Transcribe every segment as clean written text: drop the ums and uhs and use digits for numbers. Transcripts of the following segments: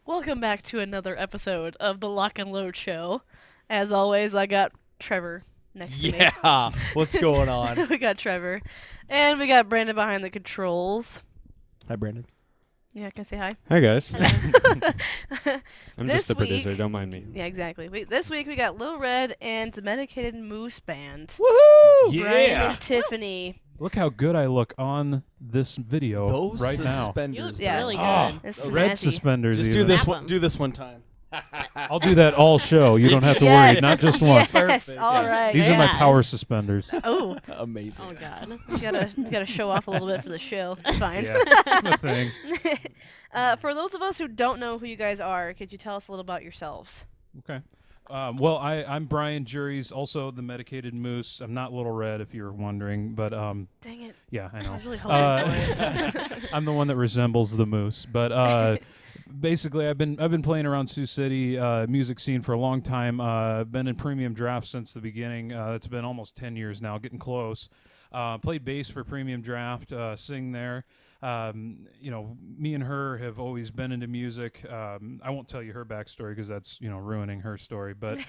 Welcome back to another episode of the Lock and Load Show. As always, I got Trevor next to me. Yeah, what's going on? We got Trevor. And we got Brandon behind the controls. Hi, Brandon. Yeah, can I say hi? Hi, guys. I'm This just the producer. week- Don't mind me. Yeah, exactly. This week we got Lil Red and the Medicated Moose Band. Woohoo! Bryan Yeah. and Tiffany. Look how good I look on this video Those right now. suspenders. You look Yeah. really good. Ah, This is red nasty. suspenders. Just do even. this Snap one. 'em. Do this one time. I'll do that all show. You don't have to Yes. worry. Not just once. Yes, Perfect. all Yeah. right. These are my Yes. power suspenders. Oh, Amazing. Oh God. we gotta show off a little bit for the show. It's fine. Yeah, it's my thing. For those of us who don't know who you guys are, could you tell us a little about yourselves? Okay. Well, I'm Bryan Jurries, also the Medicated Moose. I'm not Lil Red, if you're wondering, but Dang it. yeah, I I know. was really hoping for it. I'm the one that resembles the moose, but basically, I've been playing around Sioux City music scene for a long time. Been in Premium Draft since the beginning. It's been almost 10 years now, getting close. Played bass for Premium Draft, sing there. Me and her have always been into music. I won't tell you her backstory because that's ruining her story. But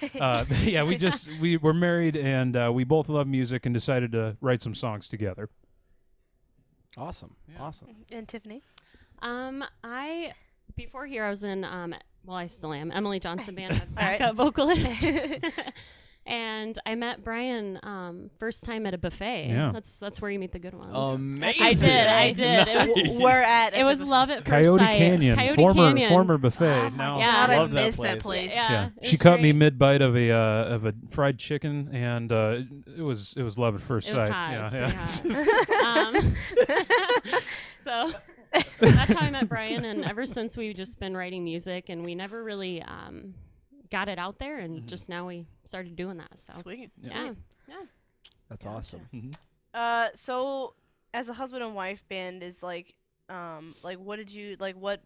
yeah, we were married and we both love music and decided to write some songs together. Awesome. Yeah. Awesome. And Tiffany? I before here I was in I still am Emily Johnson band as All right. backup vocalist. And I met Bryan first time at a buffet. Yeah. That's where you meet the good ones. Amazing. I did. It was We're at it was love at first Coyote sight. Canyon, Coyote former Canyon. former buffet. Oh my now, God, Yeah. I Love that missed that place. place. Yeah. she it's cut me great. mid bite of a fried chicken, and it was love at first It was sight. hot. It was yeah, pretty hot. So that's how I met Bryan, and ever since we've just been writing music, and we never really got it out there, and just now we started doing that. So Sweet. yeah. That's awesome. Mhm. So as a husband and wife band is what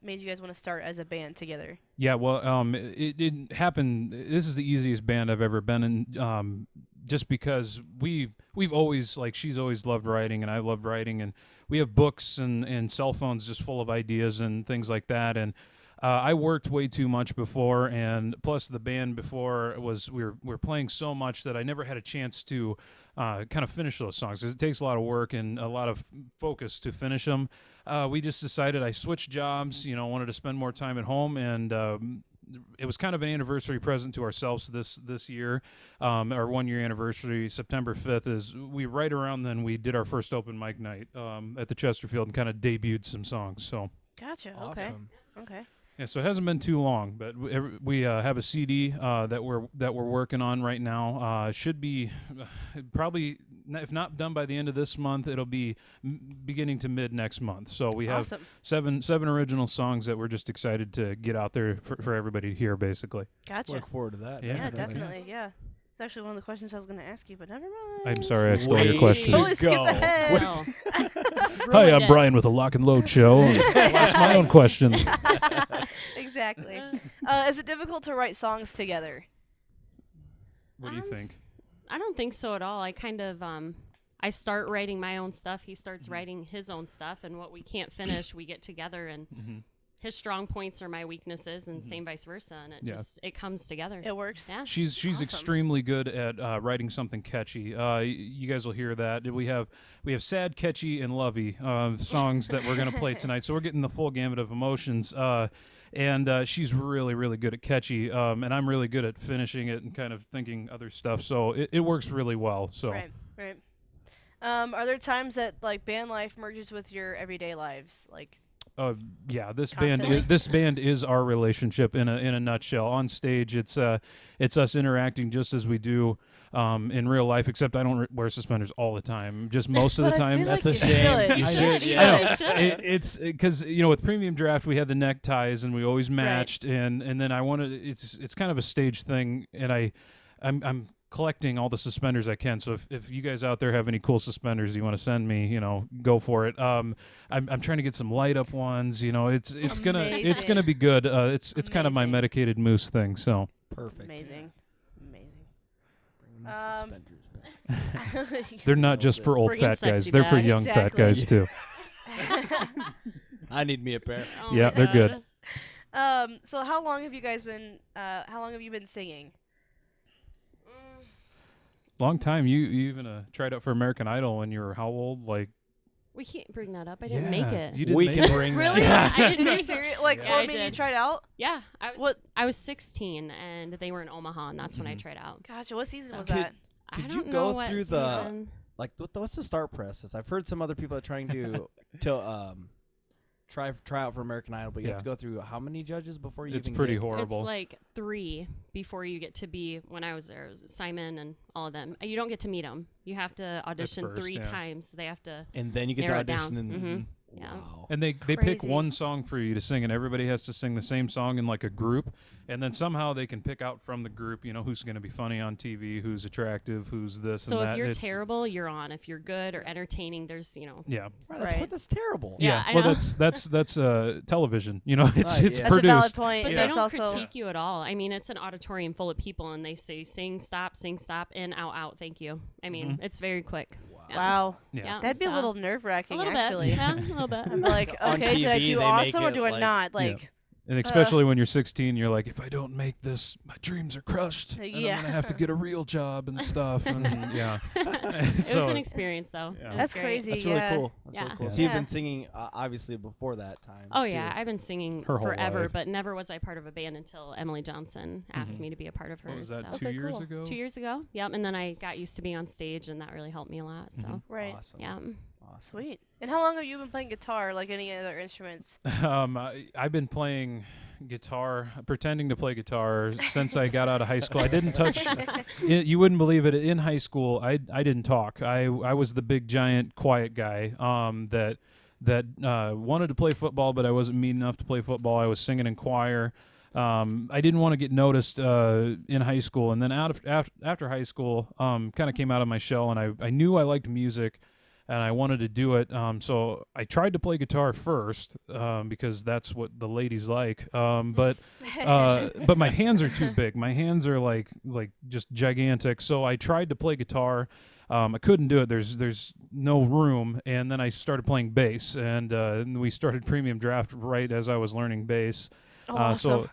made you guys want to start as a band together? Yeah, well, it happened. This is the easiest band I've ever been in, just because we've always, she's always loved writing, and I loved writing, and we have books and cell phones just full of ideas and things like that, and I worked way too much before, and plus the band before we were playing so much that I never had a chance to kind of finish those songs, 'cause it takes a lot of work and a lot of focus to finish them. We just decided I switched jobs, wanted to spend more time at home, and it was kind of an anniversary present to ourselves this year. Our 1-year anniversary, September 5th, is right around then we did our first open mic night at the Chesterfield and kind of debuted some songs. So Gotcha. Awesome. Okay. yeah, so it hasn't been too long, but we have a CD that we're working on right now. Should be probably, if not done by the end of this month, it'll be beginning to mid next month. So we have Awesome. seven original songs that we're just excited to get out there for everybody to hear, basically. Gotcha. Look forward to that. Yeah, Yeah, definitely. definitely. Yeah. It's actually one of the questions I was going to ask you, but never mind. I'm sorry I stole your Way question. Totally to skipped go. ahead. Well, Hi, ruined I'm it. Bryan with a Lock and Load show. Ask my own questions. Exactly. Is it difficult to write songs together? What do you think? I don't think so at all. I kind of I start writing my own stuff. He starts Mm-hmm. writing his own stuff, and what we can't finish, we get together, and Mm-hmm. his strong points are my weaknesses, and same vice versa, and Yeah. it comes together. It works. Yeah. She's Awesome. extremely good at writing something catchy. You guys will hear that. We have sad, catchy, and lovey songs that we're gonna play tonight. So we're getting the full gamut of emotions. And she's really, really good at catchy, and I'm really good at finishing it and kind of thinking other stuff. So it works really well. So Right. Are there times that band life merges with your everyday lives? yeah, Constantly. this band is our relationship in a nutshell. On stage, it's us interacting just as we do in real life, except I don't wear suspenders all the time. Just most of the But I time. feel That's like a you shame. should. You I should, know. yeah. I know. should. It's because with Premium Draft we had the neckties and we always matched, and then I wanted it's kind of a stage thing, and I'm collecting all the suspenders I can. So if you guys out there have any cool suspenders you want to send me, go for it. I'm trying to get some light up ones. It's gonna be good. It's kind of my Amazing. Medicated Moose thing. So Perfect. Amazing. Bringing the suspenders back. they're not just for old Bringing fat guys. sexy They're for back. young fat Exactly. guys too. I need me a pair. Oh Yeah, my they're God. good. So how long have you guys been? How long have you been singing? Long time. You even tried out for American Idol when you were how old? Like We can't bring that up. I didn't make it. You didn't We make can it? bring Really? that. Yeah. I Did didn't you make seriously? Like, Yeah. well, I I mean, you did. tried out? Yeah, I was. What- I was 16, and they were in Omaha, and that's when I tried out. Gotcha. What season So- was Could- that? I Could don't you know go what through the- season. Like, what's the start process? I've heard some other people are trying to try out for American Idol, but you have Yeah. to go through how many judges before you It's even pretty get? horrible. It's like 3 before you get to be. When I was there, it was Simon and all of them. You don't get to meet them. You have to audition first, 3 yeah. times. They have to. And then you get to narrow it audition down. and Mhm. Yeah. wow. And they pick Crazy. one song for you to sing, and everybody has to sing the same song in like a group, and then somehow they can pick out from the group, who's going to be funny on TV, who's attractive, who's this So and that. if you're It's- terrible, you're on. If you're good or entertaining, there's yeah, Right. That's terrible. Yeah, I well, know. that's television. It's Right, it's yeah. That's a produced. valid point. But and they it's don't also critique you at all. I mean, it's an auditorium full of people, and they say sing, stop, in, out, thank you. I mean, it's very quick. Yeah. wow. Yeah. That'd be a so- little nerve A wrid little actually. bit. Yeah, a little bit. I'm like, On okay, did I TV, do they make awesome or it do I like- not? Like, And especially when you're 16, you're like, if I don't make this, my dreams are crushed. And Yeah. I'm gonna have to get a real job and stuff. And yeah, It was So- an experience, though. Yeah. It was That's great. crazy. That's really Yeah. cool. That's really Yeah. cool. Yeah. So you've Yeah. been singing obviously before that time. Oh too. yeah, I've been singing Her whole forever, life. but never was I part of a band until Emily Johnson asked me to be a part of hers. what was that? so. 2 years cool. ago. 2 years ago? Yep. And then I got used to being on stage, and that really helped me a lot. So right. Awesome. yeah. Awesome. Sweet. And how long have you been playing guitar? Like any other instruments? I've been playing guitar, pretending to play guitar since I got out of high school. I didn't touch. You wouldn't believe it. In high school, I didn't talk. I was the big giant quiet guy. That wanted to play football, but I wasn't mean enough to play football. I was singing in choir. I didn't want to get noticed in high school, and then after high school, kind of came out of my shell, and I knew I liked music, and I wanted to do it. So I tried to play guitar first because that's what the ladies like. But my hands are too big. My hands are like just gigantic. So I tried to play guitar. I couldn't do it. There's no room. And then I started playing bass, and we started Premium Draft right as I was learning bass. Awesome.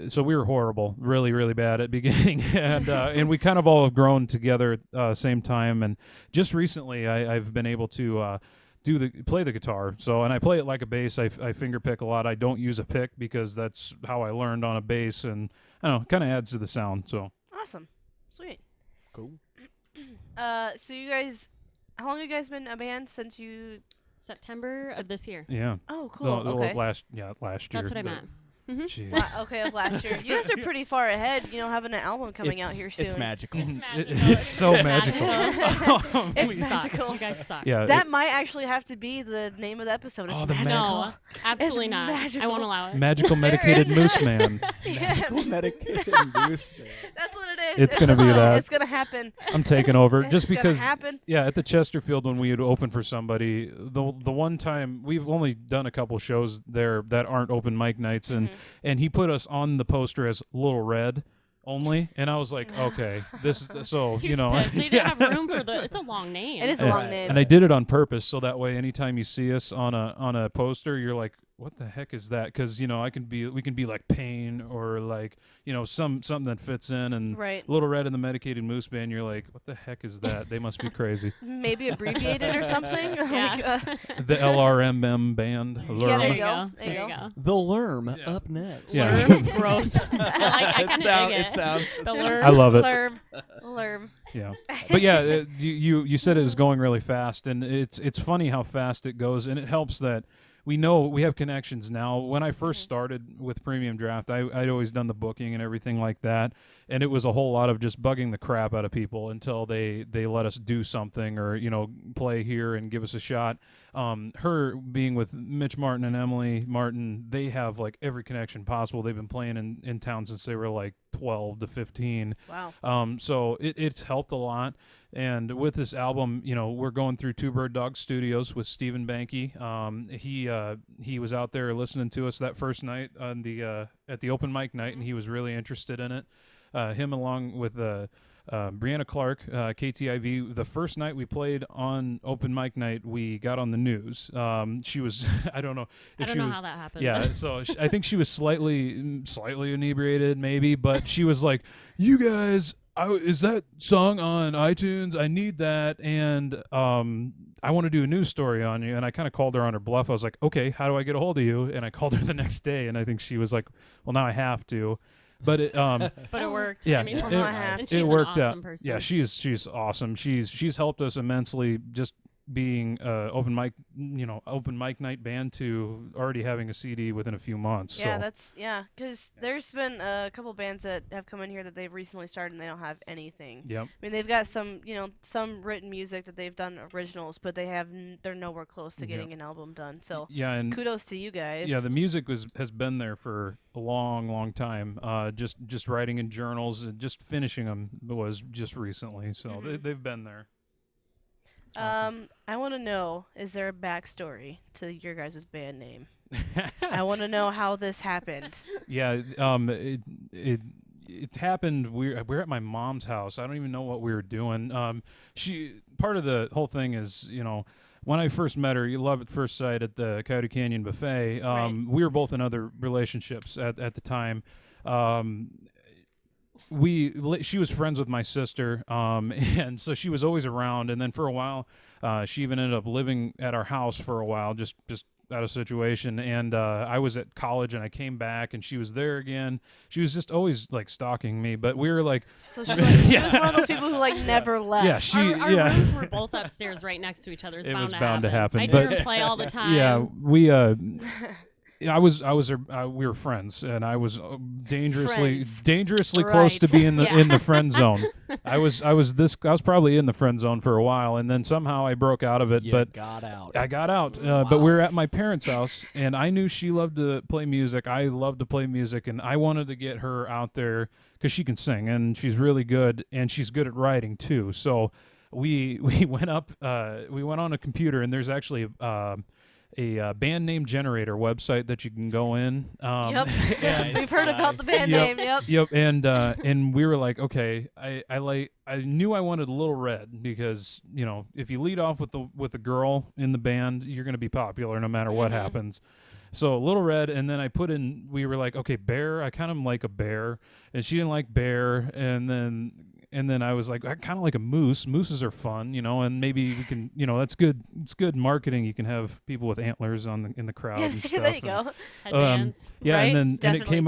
So we were horrible, really, really bad at beginning, and we kind of all have grown together at the same time. And just recently, I've been able to play the guitar. So, and I play it like a bass. I finger pick a lot. I don't use a pick because that's how I learned on a bass, and I don't know, kind of adds to the sound. So Awesome. Sweet. Cool. So you guys, how long have you guys been a band since you? September of this year. yeah, Oh, cool. Okay. last year. That's what I but- meant. Jeez. Okay, of last year. You guys are pretty far ahead. Having an album coming out here soon. It's magical. It's so magical. It's You suck. magical. You guys suck. Yeah, That might actually have to be the name of the episode. It's Oh, the magical. No, absolutely not. I magical. won't allow it. magical medicated moose man. Yeah, Medicated Moose Band. that's what it is. It's gonna be fine. that. It's gonna happen. I'm taking over just It's gonna because. happen. Yeah, at the Chesterfield when we would open for somebody, the one time we've only done a couple shows there that aren't open mic nights, and he put us on the poster as Lil Red only, and I was like, okay, this is so He was you know. pissed. They didn't have room for the. It's a long name. It is a Yeah. long name. And I did it on purpose so that way anytime you see us on a poster, you're like, what the heck is that? Because we can be like Pain or like something that fits in, and Right. Little Red and the Medicated Moose Band. You're like, what the heck is that? They must be crazy. Maybe abbreviated or something. Yeah. The LRMM band. Yeah, there Lurm. you go. There you There you go. go. The Lerm Yeah. up next. Yeah. Lurm. Gross. I kind of dig it. It sounds. The Lurm. I love it. Lerm. Yeah, but yeah, you said it was going really fast, and it's funny how fast it goes, and it helps that we know we have connections now. When I first started with Premium Draft, I'd always done the booking and everything like that, and it was a whole lot of just bugging the crap out of people until they let us do something or play here and give us a shot. Her being with Mitch Martin and Emily Martin, they have like every connection possible. They've been playing in town since they were like 12 to 15. Wow. So it's helped a lot. And with this album, we're going through Two Bird Dog Studios with Stephen Banky. He was out there listening to us that first night on at the open mic night, and he was really interested in it. Him along with Brianna Clark, KTIV. The first night we played on open mic night, we got on the news. She was, I don't know if I don't she know was, how that happened. yeah. So I think she was slightly inebriated, maybe, but she was like, "You guys, is that song on iTunes? I need that, and I want to do a news story on you." And I kind of called her on her bluff. I was like, "Okay, how do I get a hold of you?" And I called her the next day, and I think she was like, "Well, now I have to." But it But it worked. Yeah, I mean, it- and she's it an worked awesome out. person. Yeah, she's awesome. She's helped us immensely, just being open mic night band to already having a CD within a few months. Yeah, so that's because there's been a couple bands that have come in here that they've recently started and they don't have anything. yep. I mean, they've got some some written music that they've done originals, but they're nowhere close to Yeah. getting an album done. So Yeah, and kudos to you guys. yeah, the music has been there for a long time. Just writing in journals and just finishing them was just recently. So Mhm. they've been there. Awesome. I want to know, is there a backstory to your guys' band name? I want to know how this happened. Yeah, it happened. We're at my mom's house. I don't even know what we were doing. She part of the whole thing is, when I first met her, you love at first sight at the Coyote Canyon Buffet. Right. We were both in other relationships at the time. She was friends with my sister, and so she was always around. And then for a while, she even ended up living at our house for a while, just out of situation. And I was at college, and I came back, and she was there again. She was just always like stalking me, but we were like, So she was one of those people who like never left. yeah, she, our yeah. rooms were both upstairs right next to each other. It was bound to to happen, I but- hear him play all the time. Yeah, we we were friends, and I was dangerously Friends. close to Right. being Yeah. in the friend zone. I was probably in the friend zone for a while, and then somehow I broke out of it. You But got out. I got out. Wow. But we were at my parents' house, and I knew she loved to play music. I loved to play music, and I wanted to get her out there because she can sing, and she's really good, and she's good at writing too. So we went up. We went on a computer, and there's actually a band name generator website that you can go in. Yep. and- We've heard about the band Yep. name. Yep. Yep, and we were like, okay, I knew I wanted Lil Red because if you lead off with the girl in the band, you're gonna be popular no matter what Mhm. happens. So Lil Red, and then we were like, okay, bear. I kind of like a bear, and she didn't like bear, and then I was like, I kind of like a moose. Mooses are fun, and maybe we can, that's good. It's good marketing. You can have people with antlers in the crowd and stuff. There you and- go. Headbands. yeah, Right? and then it Definitely came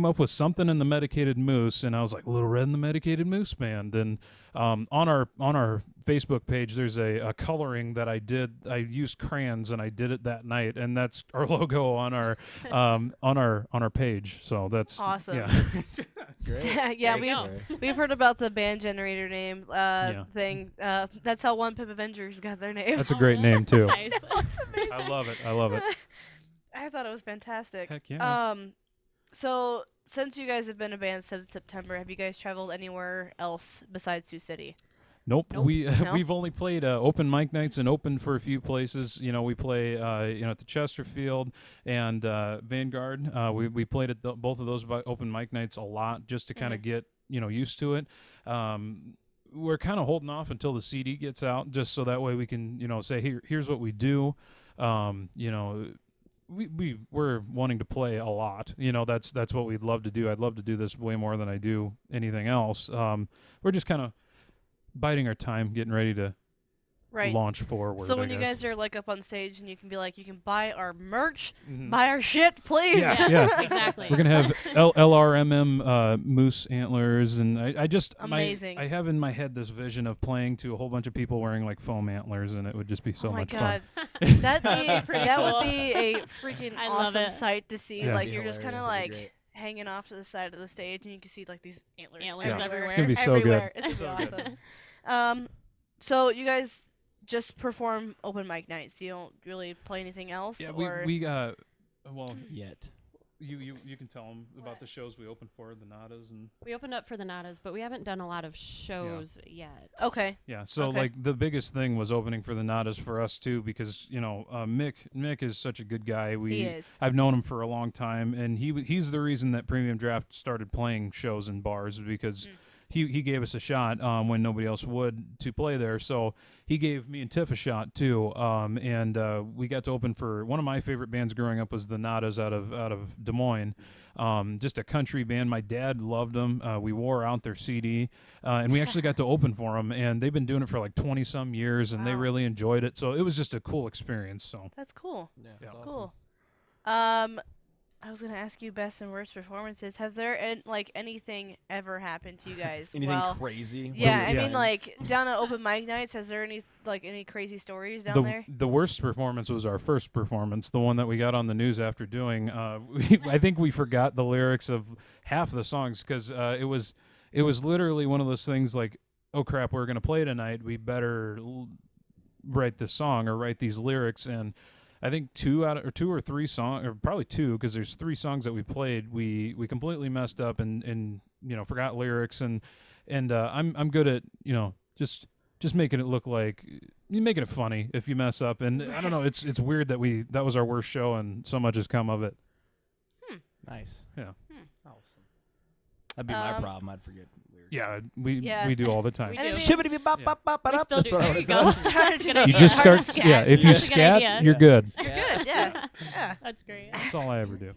up done. with something in the Medicated Moose, and I was like, Lil Red and the Medicated Moose Band. And on our Facebook page, there's a coloring that I did. I used crayons, and I did it that night, and that's our logo on our page. So that's Awesome. Yeah. Great. Yeah, Great we- story. We've heard about the band generator name Yeah. thing. That's how One Pip Avengers got their name. That's a great name too. Nice. That's amazing. I love it. I love it. I thought it was fantastic. Heck yeah. So since you guys have been a band since September, have you guys traveled anywhere else besides Sioux City? Nope. Nope. No? We've only played open mic nights and open for a few places. We play at the Chesterfield and Vanguard. We played at both of those open mic nights a lot just to kind of get used to it. We're kind of holding off until the CD gets out, just so that way we can say here's what we do. We're wanting to play a lot. That's what we'd love to do. I'd love to do this way more than I do anything else. We're just kind of biding our time, getting ready to Right. launch forward. So when I you guess. guys are like up on stage and you can be like, you can buy our merch, Mhm. buy our shit, please. Yeah, Yeah, yeah. exactly. We're gonna have LRMM moose antlers, and I just Amazing. I have in my head this vision of playing to a whole bunch of people wearing like foam antlers, and it would just be so oh my much god, fun. that cool. would be a freaking I love awesome it. sight to see. Yeah. Like That'd you're be just kind of hilarious. like That'd be hanging off to the side of the stage, and you can see like these antlers, Antlers Yeah. everywhere. It's gonna be so good. everywhere. It's So gonna be good. awesome. So you guys just perform open mic nights. You don't really play anything else. Yeah, or we well, Yet. you can tell them about What? the shows we opened for, the Nadas, and We opened up for the Nadas, but we haven't done a lot of shows yet. okay. yeah. So Okay. like the biggest thing was opening for the Nadas for us too, because Mick is such a good guy. He is. I've known him for a long time, and he's the reason that Premium Draft started playing shows in bars because he gave us a shot when nobody else would to play there. So he gave me and Tiff a shot too, and we got to open for one of my favorite bands growing up was the Nadas out of Des Moines. Just a country band. My dad loved them. We wore out their CD, and we actually got to open for them. And they've been doing it for like 20 some years, and they Wow. really enjoyed it. So it was just a cool experience. So That's cool. Yeah, Yeah. that's Cool. awesome. I was gonna ask you best and worst performances. Has there anything ever happened to you guys? Anything while, crazy? yeah, I Yeah. mean like down at open mic nights. Has there any crazy stories down there? the worst performance was our first performance, the one that we got on the news after doing. I think we forgot the lyrics of half the songs because it was literally one of those things like, oh crap, we're gonna play tonight. We better write this song or write these lyrics. And I think two or three songs, or probably two, because there's 3 songs that we played. We completely messed up and forgot lyrics and I'm good at just making it look like you making it funny if you mess up. And I don't know, it's weird that was our worst show and so much has come of it. Nice. Yeah. Awesome. That'd be my problem. I'd forget lyrics. Yeah, Yeah. we do all the time. We And I do. mean- We still That's do. what I There would you have go. done. Sorry, That's You good. just Hard start, scat. yeah. If you That's a good scat, idea. you're good. You're good. Yeah. Yeah. That's great. That's all I ever do.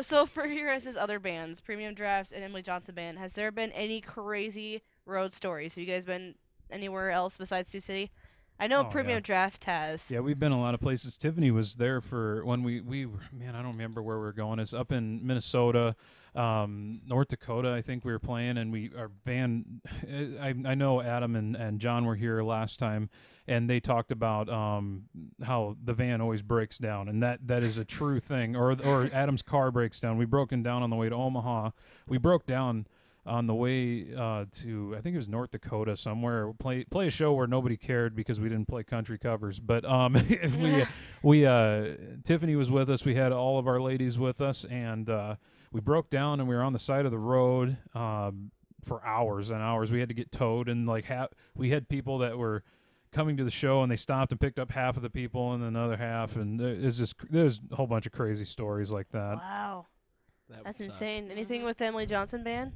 So for your guys' other bands, Premium Drafts and Emily Johnson Band, has there been any crazy road stories? Have you guys been anywhere else besides Sioux City? I know Oh, Premium yeah. Draft has. Yeah, we've been a lot of places. Tiffany was there for when we man, I don't remember where we were going. It's up in Minnesota, North Dakota. I think we were playing, and our van. I know Adam and John were here last time, and they talked about how the van always breaks down, and that is a true thing. Or Adam's car breaks down. We broken down on the way to Omaha. We broke down on the way to, I think it was North Dakota somewhere, play a show where nobody cared because we didn't play country covers. But we Tiffany was with us. We had all of our ladies with us, and we broke down and we were on the side of the road for hours and hours. We had to get towed, and we had people that were coming to the show and they stopped and picked up half of the people and then another half, and there's a whole bunch of crazy stories like that. Wow. That would That's suck. insane. Anything with Emily Johnson Band?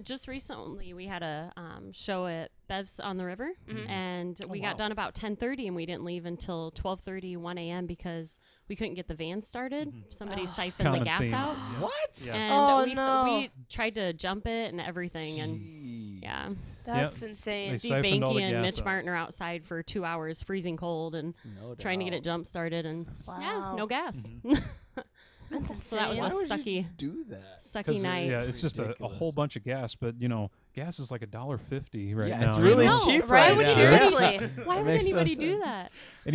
Just recently we had a show at Bev's on the River, Mhm. and we got done about 10:30, and we didn't leave until 12:30, 1 a.m. because we couldn't get the van started. Somebody Oh. siphoned the Common gas theme. out, What? Yeah. and Oh, we no. we tried to jump it and everything, and Jeez. yeah, That's They insane. Steve siphoned all Banky the and gas Mitch out. Martin are outside for 2 hours, freezing cold, and No trying to get doubt. it jump started, and yeah, Wow. no gas. That's insane. So that was Why a would sucky, you do that? sucky night. Yeah, it's just a Ridiculous. whole bunch of gas, but gas is like $1.50 right Yeah, now. it's you really know? No, cheap right? right would now. Seriously. Why That would makes no anybody do sense. that? And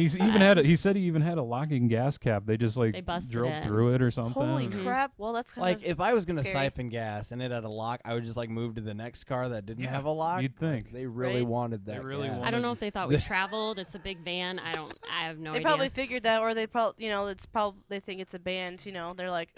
he said he even had a locking gas cap. They just They busted drilled it. through it or something. Holy Mhm. crap. Well, that's kind Like of if I was gonna scary. siphon gas and it had a lock, I would just move to the next car that didn't Yeah, have a lock. you'd think. Like, they really Right? wanted that. They really gas. wanted- I don't know if they thought we traveled. It's a big van. I have no They idea. probably figured that, or they probably, they think it's a band. They're like,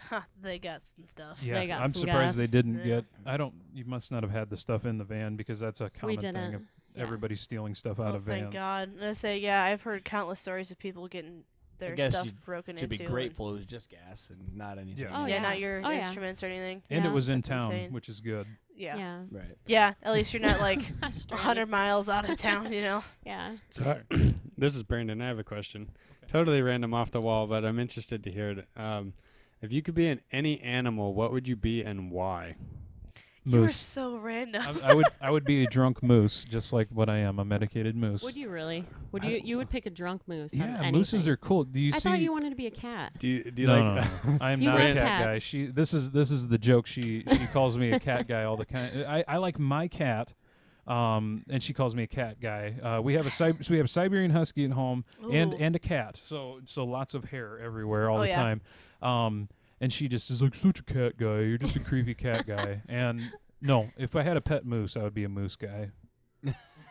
they got some stuff. Yeah, They got I'm some surprised they gas. didn't Yeah. get. You must not have had the stuff in the van because that's a common thing. didn't. Of Yeah. Everybody stealing stuff out Oh, of thank vans. God. I'm gonna say, yeah, I've heard countless stories of people getting their guess stuff you broken Should into. be and- grateful it was just gas and not anything. Yeah. Oh, yeah, yeah. not your Oh, yeah. instruments or anything. And it Yeah. was in That's town, insane. which is good. Yeah. Yeah. Right. Yeah, at least you're not like Stranded 100 miles out of town, Yeah. So this is Brandon. I have a question. Totally random off the wall, but I'm interested to hear it. If you could be any animal, what would you be and why? You were Moose. so random. I would be a drunk moose, just like what I am, a medicated moose. Would you really? Would I- you would pick a drunk moose? on Yeah, mooses anything. are cool. Do you I see? thought you wanted to be a cat. Do you no, like? no, no. I am You not a love cat guy. cats. This is the joke. She calls me a cat guy all the time. I like my cat, and she calls me a cat guy. We have a Siberian Husky at home and Ooh. a cat. So lots of hair everywhere all Oh, the yeah. time. And she just is like, such a cat guy. You're just a creepy cat guy. And no, if I had a pet moose, I would be a moose guy.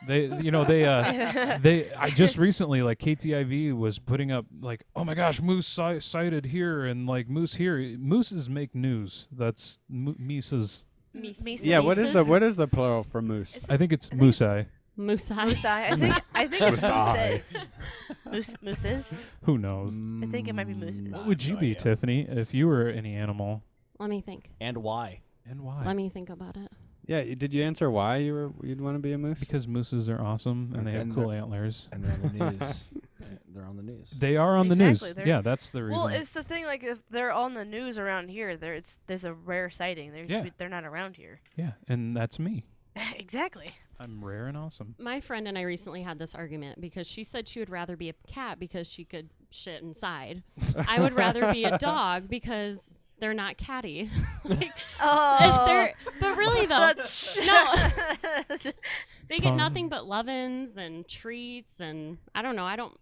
I just recently, like, KTIV was putting up, like, oh my gosh, moose sighted here and like moose here. Mooses make news. That's Mises. Mises. Yeah. Mises? What is the plural for moose? It's I think it's moose-eye. Moose eye. Moose eye. I think it's Moose mooses. Mooses. Who knows? I think it might be mooses. What would you be, Tiffany, if you were any animal? Let me think. And why? And why? Let me think about it. Yeah, did you answer why you'd want to be a moose? Because mooses are awesome and they have And cool antlers. And they're on the news. They're on the news. They are on the Exactly, news. they're- Yeah, that's the reason. Well, it's the thing. Like, if they're on the news around here, there's a rare sighting. Yeah. They're not around here. yeah, and that's me. Exactly. I'm rare and awesome. My friend and I recently had this argument because she said she would rather be a cat because she could shit inside. I would rather be a dog because they're not catty. Like, Oh, but really though, That's- no, they get Pun. nothing but lovin's and treats, and I don't know. I don't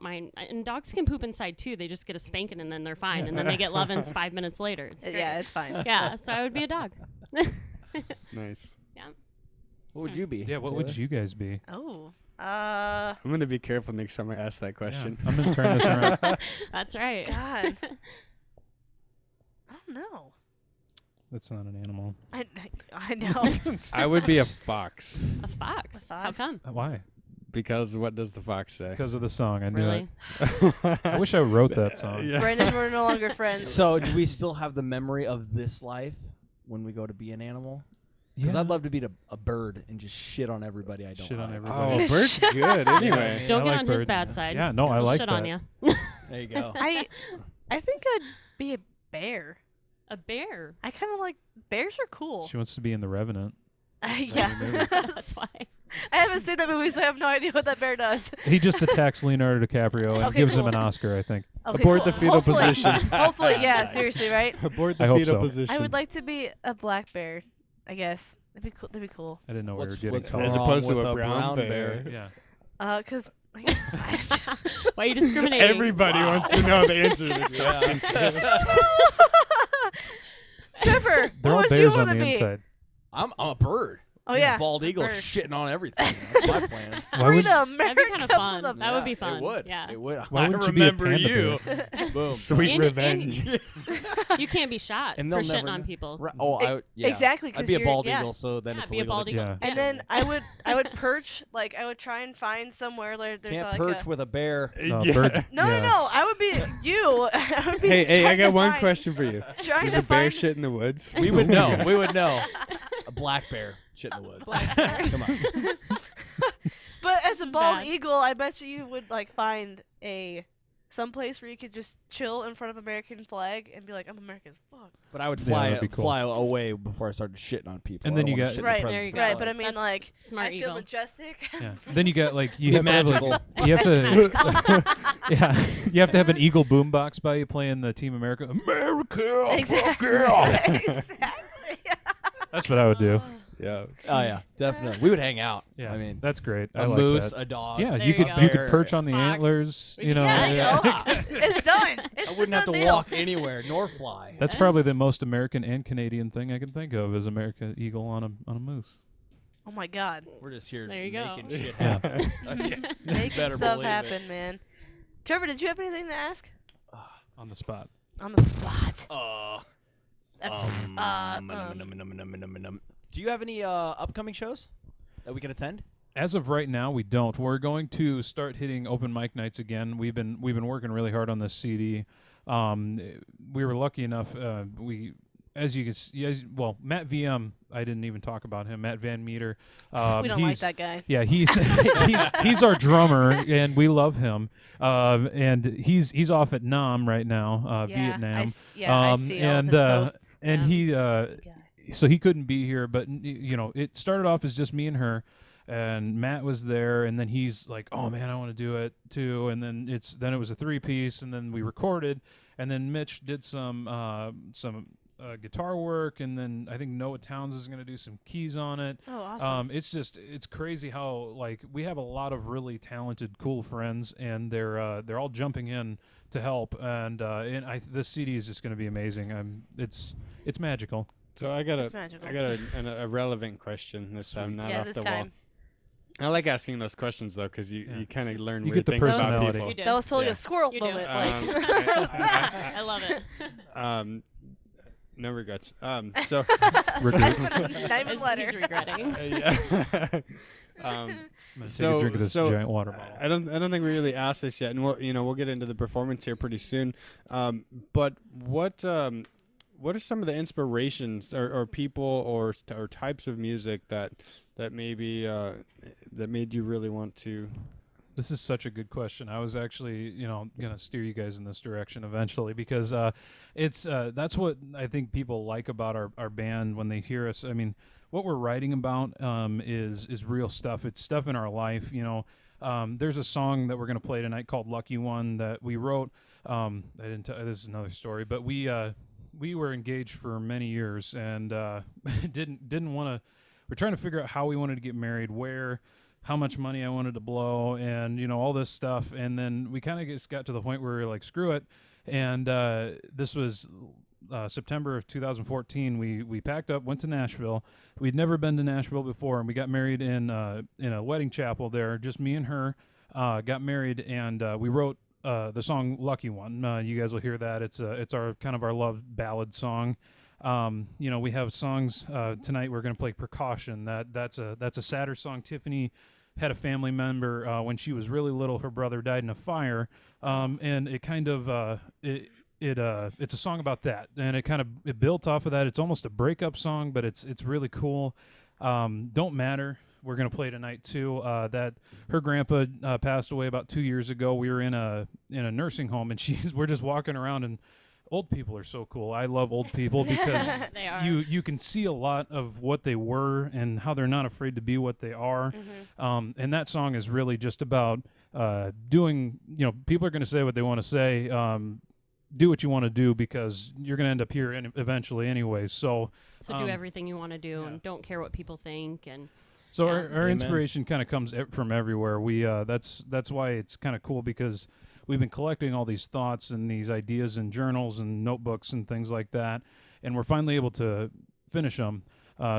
mind. And dogs can poop inside too. They just get a spanking and then they're fine, and then they get lovin's 5 minutes later. It's great. yeah, it's fine. Yeah. So I would be a dog. Nice. What would you be? Yeah, what would you guys be? Oh, I'm gonna be careful next time I ask that question. Yeah, I'm going to turn this around. That's right. God. I don't know. That's not an animal. I know. I would be a fox A fox. A How fox? come? Why? because what does the fox say? Because of the song. I knew Really? it. I wish I wrote that song. Yeah. Brandon, we're no longer friends. So, do we still have the memory of this life when we go to be an animal? Because I'd love to be a bird and just shit on everybody I don't Shit on like. everybody. Oh, bird's good anyway. Don't I get like on his birds. bad side. Yeah, no, I He'll like shit that. on you. There you go. I think I'd be a bear. A bear. I kind of like bears are cool. She wants to be in The Revenant. Yeah. That's why. I haven't seen that movie, so I have no idea what that bear does. He just attacks Leonardo DiCaprio and Okay, gives him cool. an Oscar, I think. Okay, Abort cool. the fetal Hopefully. position. Hopefully, yeah, seriously, right? Abort I the hope fetal so. position. I would like to be a black bear, I guess. That'd be cool. That'd be cool. I didn't know What's we were getting As wrong opposed to with a brown bear. Yeah. Cause Why are you discriminating? Everybody wants to know the answer to this question. Trevor, They're all what would you bears on want the to be? inside. I'm a bird. Oh yeah, Bald eagle bird. shitting on everything. That's my plan. Why would, Freedom. That'd be kind of America fun. with a- That would be Yeah, fun. It would. Yeah. It would. Why I wouldn't you be a remember panda you. bear? Boom. Sweet And- revenge. You can't be shot And for they'll shitting never on know. people. Right. Oh, yeah. Exactly, I'd 'cause be a you're- bald yeah. eagle, so then Yeah, it's be a illegal bald to eagle. Yeah. And then I would perch, like I would try and find somewhere like there's Can't like perch a with a bear. No, Yeah. birds. no, yeah. no, I would be you. I would be Hey, I trying got to one find- question for you. Trying Is to a bear find shit in the woods? We would know. We would know. A black bear shit in the woods. Black bear. Come on. But as a is bald bad. eagle, I bet you would like find some place where you could just chill in front of American flag and be like, I'm American as fuck. But I would Yeah, fly that'd be cool. fly away before I started shitting on people. And I then don't you wanna got- shit in the Right, president's there you go. palace. Right, but I mean That's like smart I feel eagle. majestic. Yeah. Then you got like you Be have to have, magical. like, you have to That's yeah you have to have an eagle boombox by you playing the Team America. America. Exactly. Exactly. That's what I would do. Yeah. Oh yeah, definitely. We would hang out. Yeah, I mean, that's great. I a like moose, that. a dog. Yeah, There you you could go. you could perch on the Fox. antlers. We You just know, said Yeah, it. it's done. I wouldn't have to Done deal. walk anywhere nor fly. that's probably the most American and Canadian thing I can think of is America eagle on a moose. Oh my god. We're just here There you go. making shit Yeah. happen. Making Better stuff believe it. happen, man. Trevor, did you have anything to ask? On the spot. On the spot. Do you have any upcoming shows that we can attend? As of right now, we don't. We're going to start hitting open mic nights again. We've been working really hard on this CD. We were lucky enough. As you can see, Matt VM. I didn't even talk about him. Matt Van Meter. We don't like he's- that guy. Yeah, he's our drummer, and we love him. And he's off at Nam right now, Vietnam. I see all and of his posts. and he God. so he couldn't be here, but it started off as just me and her, and Matt was there, and then he's like, oh man, I want to do it too, and then it was a 3-piece, and then we recorded, and then Mitch did some guitar work, and then I think Noah Towns is going to do some keys on it. Oh, awesome. It's crazy how like we have a lot of really talented, cool friends, and they're all jumping in to help, and this CD is just going to be amazing. It's magical. So I got It's magical. a relevant question this time, not yeah, off this the time. wall. I like asking those questions though, because Yeah. you kind of learn You weird get the things about personality. people. You do. That was totally Yeah. a squirrel You do. moment. I love it. No regrets. So Regrets. Not even He's letter. regretting. yeah. I'm gonna So- take a drink of this so giant water bottle. I don't think we really asked this yet, and we'll get into the performance here pretty soon. But what are some of the inspirations or people or types of music that maybe that made you really want to? This is such a good question. I was actually, gonna steer you guys in this direction eventually because it's that's what I think people like about our band when they hear us. I mean, what we're writing about is real stuff. It's stuff in our life. There's a song that we're gonna play tonight called "Lucky One" that we wrote. I didn't. This is another story, but we were engaged for many years and didn't want to. We're trying to figure out how we wanted to get married, where, how much money I wanted to blow, and all this stuff. And then we kind of just got to the point where we were like, screw it. And this was September of 2014. We packed up, went to Nashville. We'd never been to Nashville before, and we got married in a wedding chapel there. Just me and her got married, and we wrote the song "Lucky One." You guys will hear that. It's our kind of our love ballad song. We have songs tonight. We're going to play "Precaution." That's a sadder song. Tiffany had a family member when she was really little. Her brother died in a fire, and it kind of it's a song about that, and it built off of that. It's almost a breakup song, but it's really cool. Don't Matter. We're going to play tonight too. That her grandpa passed away about 2 years ago. We were in a nursing home, and we're just walking around, and old people are so cool. I love old people because They are. you can see a lot of what they were and how they're not afraid to be what they are. And that song is really just about doing. People are going to say what they want to say. Do what you want to do because you're going to end up here eventually anyway. So do everything you want to do and don't care what people think. And so yeah. our Amen. inspiration kind of comes from everywhere. We that's why it's kind of cool because we've been collecting all these thoughts and these ideas in journals and notebooks and things like that, and we're finally able to finish them.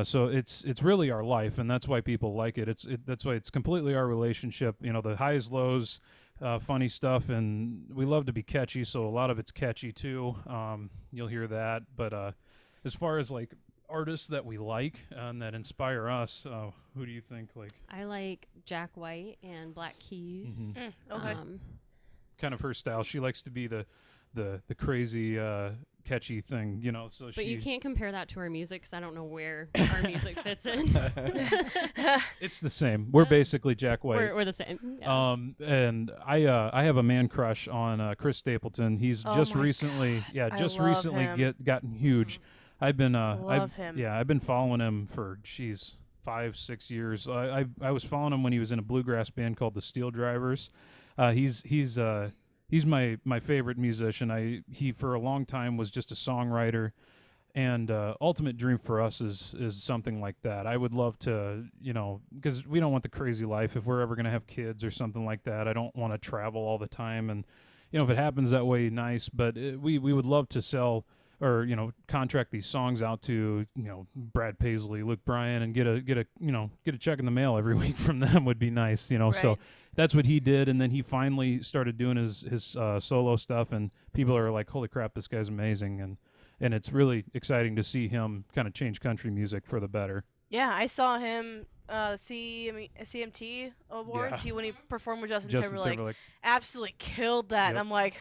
So it's really our life, and that's why people like it. That's why it's completely our relationship. The highs, lows, funny stuff, and we love to be catchy. So a lot of it's catchy too. You'll hear that. But as far as like artists that we like and that inspire us, who do you think? Like I like Jack White and Black Keys. Okay. kind of her style. She likes to be the crazy catchy thing, So But you can't compare that to our music because I don't know where our music fits in. It's the same. We're basically Jack White. We're the same. Yeah. And I have a man crush on Chris Stapleton. He's Oh just my recently, I love recently him. gotten huge. I've been Love him. Yeah, I've been following him for 5-6 years. I was following him when he was in a bluegrass band called the Steel Drivers. He's my favorite musician. He for a long time was just a songwriter, and ultimate dream for us is something like that. I would love to, because we don't want the crazy life. If we're ever going to have kids or something like that, I don't want to travel all the time. And if it happens that way, nice. But we would love to sell or contract these songs out to Brad Paisley, Luke Bryan, and get a check in the mail every week from them would be nice. So Right. that's what he did, and then he finally started doing his solo stuff, and people are like, "Holy crap, this guy's amazing!" And it's really exciting to see him kind of change country music for the better. Yeah, I saw him CMT Awards. Yeah. When he performed with Justin Justin Timberlake, Timberlake. absolutely killed that. And Yep. I'm like,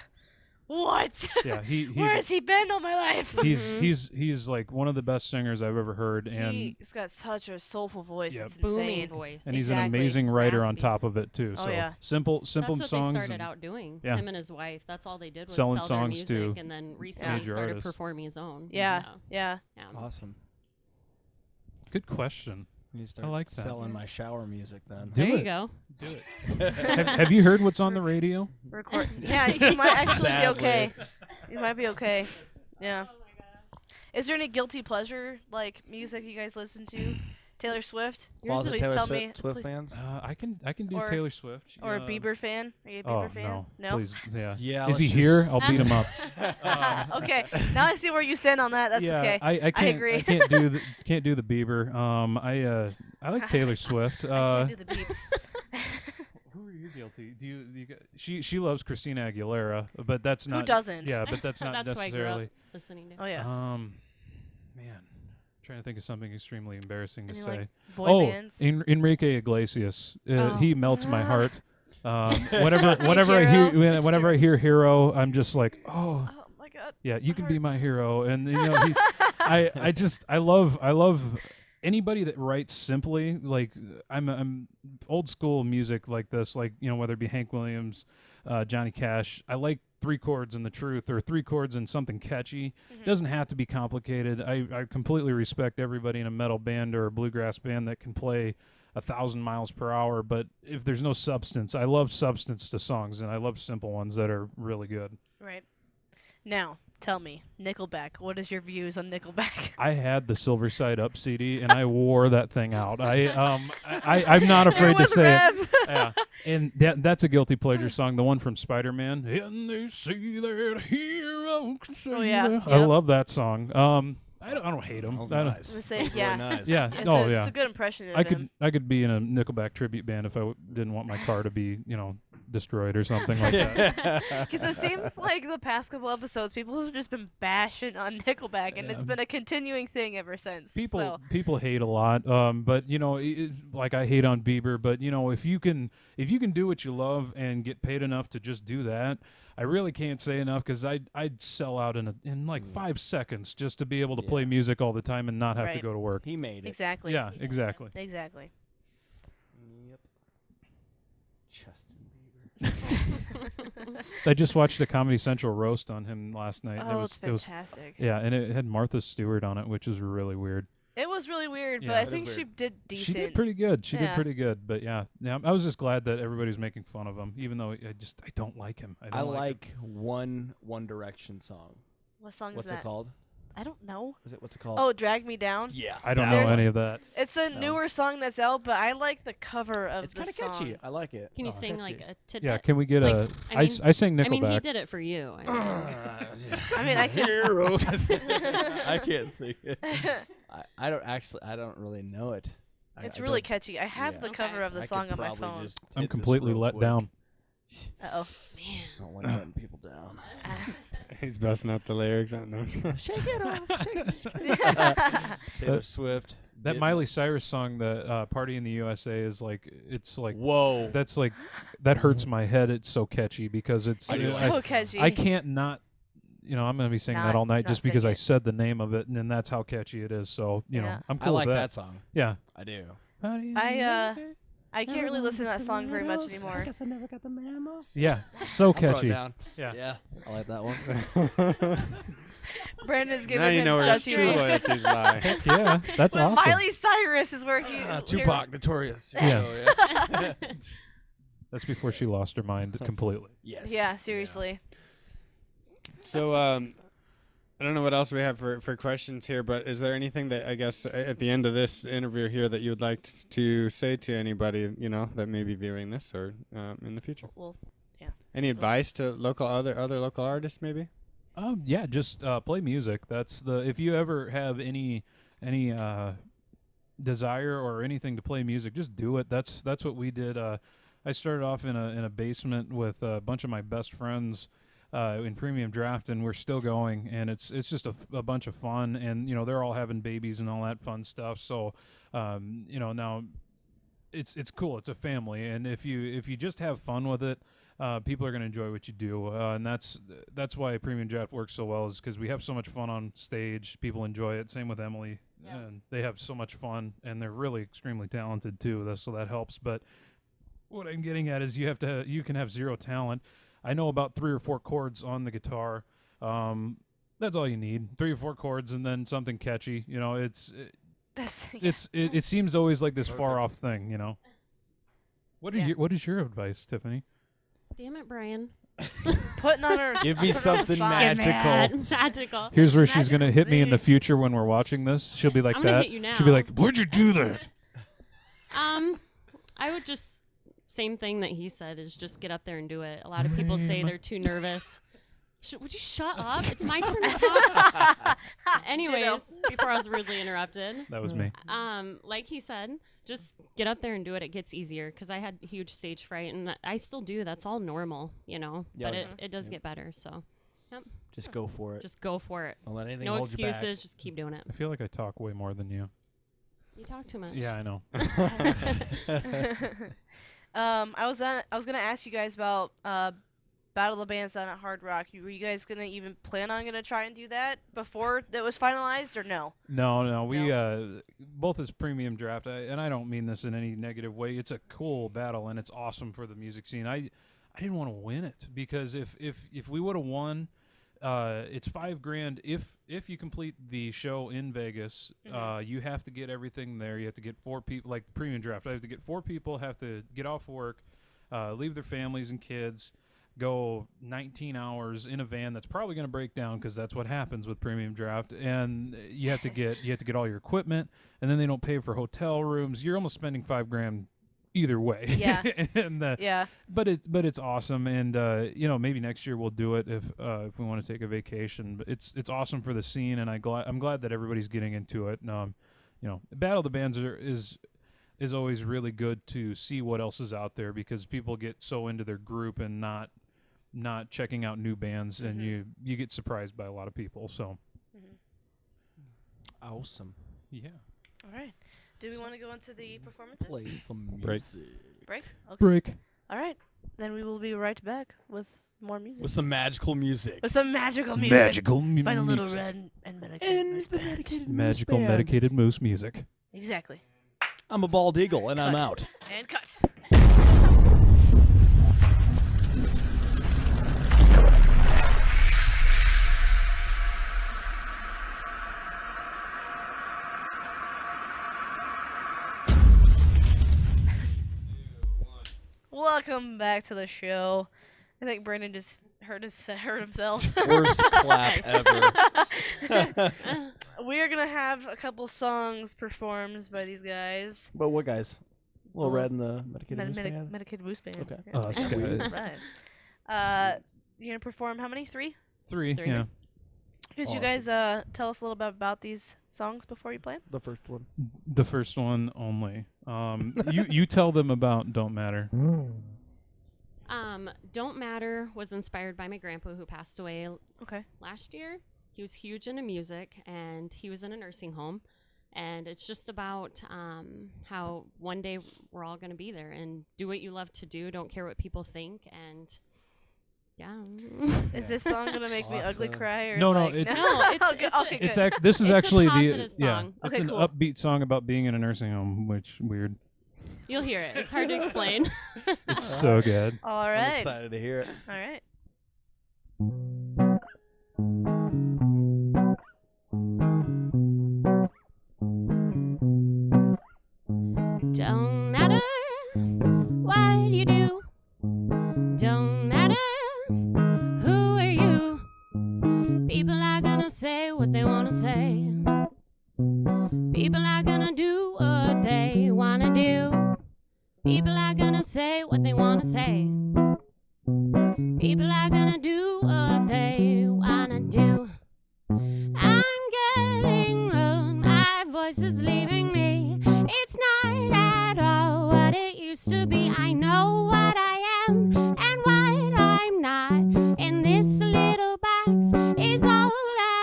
what? Yeah, he Where has he been all my life? he's like one of the best singers I've ever heard, and He's got such a soulful voice. Yep. It's Booming insane. voice. and he's an Exactly. amazing writer on Raspy. top of it too. Oh, So yeah. simple That's what songs. they started and- out doing. Yeah. Him and his wife. That's all they did was Selling sell their songs to music, and then recently major started artists. performing his own. Yeah, So, yeah. yeah. Awesome. Good question. You need to start like that. selling my shower music then. Do There it. you go. Do it. have you heard what's on the radio? Record. Yeah, you might actually be Sadly. okay. You might be okay. Yeah. Is there any guilty pleasure like music you guys listen to? Taylor Swift? Closet Please Taylor tell Swift, me. Swift please- fans? I can do Or- Taylor Swift. Or a Bieber fan? Are you a Oh Bieber fan? no, please, yeah. Yeah. Is let's he just- here? I'll beat him up. Okay. Now I see where you stand on that. That's yeah, okay. I can't. agree. I can't do the Bieber. I like Taylor Swift. I can't do the beeps. Who are you guilty? Do you she loves Christina Aguilera, but that's not. Who doesn't? Yeah, but that's not That's why I grew necessarily. up listening to. Oh yeah. Man, trying to think of something extremely embarrassing to Any, say. like, boy Oh, bands? Enrique Iglesias. Oh. He melts my Ah. heart. Whenever I hear Hero? That's whenever I hear Hero, I'm just like, oh. Oh my god. God. Yeah, you can Heart. be my hero, and I love anybody that writes simply. Like I'm old school music like this, like whether it be Hank Williams, Johnny Cash. I like 3 chords and the truth, or 3 chords and something catchy. Doesn't have to be complicated. I completely respect everybody in a metal band or a bluegrass band that can play 1,000 miles per hour, but if there's no substance, I love substance to songs, and I love simple ones that are really good. Right. Now, tell me, Nickelback. What is your views on Nickelback? I had the Silver Side Up CD, and I wore that thing out. I'm not afraid to say it. Yeah, and that's a guilty pleasure song. The one from Spider-Man. And they see that hero can see that. I love that song. I don't hate him. Nice. Say, That was yeah. really nice. Yeah. It's a good impression of him. I could be in a Nickelback tribute band if I didn't want my car to be destroyed or something like that. Because it seems like the past couple episodes, people have just been bashing on Nickelback, and it's been a continuing thing ever since. People hate a lot, but like I hate on Bieber. But if you can do what you love and get paid enough to just do that, I really can't say enough, because I'd sell out in like 5 seconds just to be able to play music all the time and not have to go to work. He made it. Exactly. Yeah, exactly. Exactly. Yep. Justin Bieber. I just watched a Comedy Central roast on him last night. Oh, it's fantastic. Yeah, and it had Martha Stewart on it, which is really weird. It was really weird, but Yeah, I it think is she weird. did decent. She did pretty good. She did Yeah. pretty good. But yeah, I was just glad that everybody's making fun of him, even though I don't like him. I don't like One Direction song. What song What's is that? it called? I don't know. What's it called? Oh, Drag Me Down? yeah. I don't know There's- any of that. It's a No. newer song that's out, but I like the cover of It's the kind of song. catchy. I like it. Can you Oh, sing catchy. like a tidbit? Yeah, can we get Like, I sang Nickelback. I mean, he did it for you. I mean. I mean, I can. Hero. I can't sing it. I don't really know it. It's I really don't- catchy. I have yeah. the cover Okay. of the I could song on my probably phone. just I'm hit this completely real let quick. down. Uh-oh. Man. I don't like letting people down. He's busting out the lyrics. No. Shake it off. Shake it. Just kidding. Taylor Swift. That did- Miley Cyrus song, the "Party in the USA," is like Whoa. that's like that hurts my head. It's so catchy because it's It's so catchy. I can't not. I'm gonna be singing that Not- all night not just because sing I it. said the name of it, and then that's how catchy it is. So Yeah. I'm I cool like with that song. Yeah. I do. I can't really listen to that song very much anymore. guess I never got the memo. Yeah, so I'll throw it catchy. down. Yeah. Yeah. I like that one. Brandon's giving Now you him know where his judgy true look. loyalties lie. Yeah, that's When awesome. Miley Cyrus is where he. Tupac, Notorious. Yeah. So, yeah. That's before she lost her mind completely. Yes. Yeah, seriously. So I don't know what else we have for questions here, but is there anything that I guess at the end of this interview here that you would like to say to anybody that may be viewing this or in the future? Well, Any advice to other local artists maybe? Yeah, just play music. That's if you ever have any desire or anything to play music, just do it. That's what we did. I started off in a basement with a bunch of my best friends in Premium Draft, and we're still going, and it's just a bunch of fun, and they're all having babies and all that fun stuff. So now it's cool. It's a family, and if you just have fun with it, people are going to enjoy what you do, and that's why Premium Draft works so well, is because we have so much fun on stage. People enjoy it. Same with Emily, and they have so much fun, and they're really extremely talented too. So that helps. But what I'm getting at is you can have zero talent. I know about 3 or 4 chords on the guitar. That's all you need. 3 or 4 chords, and then something catchy. It seems always like this far off thing. What is your advice, Tiffany? Damn it, Bryan. putting on her. Give me putting her on the something spot. magical. Magical. Here's where she's Magical gonna hit me in the moves. future when we're watching this. She'll be like I'm that. gonna hit you now. She'll be like, "Where'd you do that?" I would just same thing that he said is just get up there and do it. A lot of people say they're too nervous. Would you shut up? It's my turn to talk. Anyways, before I was rudely interrupted, That was me. like he said, just get up there and do it. It gets easier because I had huge stage fright, and I still do. That's all normal, But it does get better. So, Just go for it. just go for it. Don't let anything No hold you back. excuses. Just keep doing it. I feel like I talk way more than you. You talk too much. Yeah, I know. I was gonna ask you guys about Battle of the Bands down at Hard Rock. Were you guys gonna even plan on gonna try and do that before that was finalized, or no? No. We both as Premium Draft, and I don't mean this in any negative way. It's a cool battle, and it's awesome for the music scene. I didn't want to win it because if we would have won, it's $5,000 if you complete the show in Vegas. You have to get everything there. You have to get 4 people, like Premium Draft. I have to get 4 people, have to get off work, leave their families and kids, go 19 hours in a van that's probably going to break down because that's what happens with Premium Draft, and you have to get all your equipment, and then they don't pay for hotel rooms. You're almost spending $5,000 either way. Yeah. And Yeah. but it's awesome, and maybe next year we'll do it if we want to take a vacation. But it's awesome for the scene, and I'm glad that everybody's getting into it. Battle of the Bands is always really good to see what else is out there because people get so into their group and not checking out new bands, and you get surprised by a lot of people. So Awesome. yeah. All right. Do we want to go into the performances? Play some Break. music. Break? Okay. Break. All right. Then we will be right back with more music. With some magical music. With some magical music. by the Lil music. Red and Medicated Moose Band. Medicated Magical Moose Band. medicated moose music. Exactly. I'm a bald eagle, and I'm Cut. out. And cut. Welcome back to the show. I think Brandon just hurt himself. Worst clap ever. We are gonna have a couple songs performed by these guys. But what guys? Lil Well, Red and the Medicated Moose Band? Medicated Moose Band. Okay. Yeah. Us guys. Right. You're gonna perform how many? 3? 3. Three. Yeah. Could you Awesome. guys tell us a little bit about these songs before you play 'em? The first one. The first one only. You tell them about Don't Matter. Don't Matter was inspired by my grandpa who passed away Okay. last year. He was huge into music, and he was in a nursing home. And it's just about how one day we're all going to be there and do what you love to do. Don't care what people think. And yeah. Is this song gonna make me ugly Awesome. cry or No, like, it's- No, it's- okay, it's- okay, It's good. this is It's a actually positive yeah. song. It's Okay, an cool. upbeat song about being in a nursing home, which weird. You'll hear it. It's hard to explain. It's so good. All I'm right. excited to hear it. All right. Don't matter what you do. Don't matter who are you. People are gonna say what they wanna say. People are gonna do what they wanna do. People are gonna say what they wanna say. People are gonna do what they wanna do. I'm getting old, my voice is leaving me. It's not at all what it used to be. I know what I am and what I'm not. And this little box is all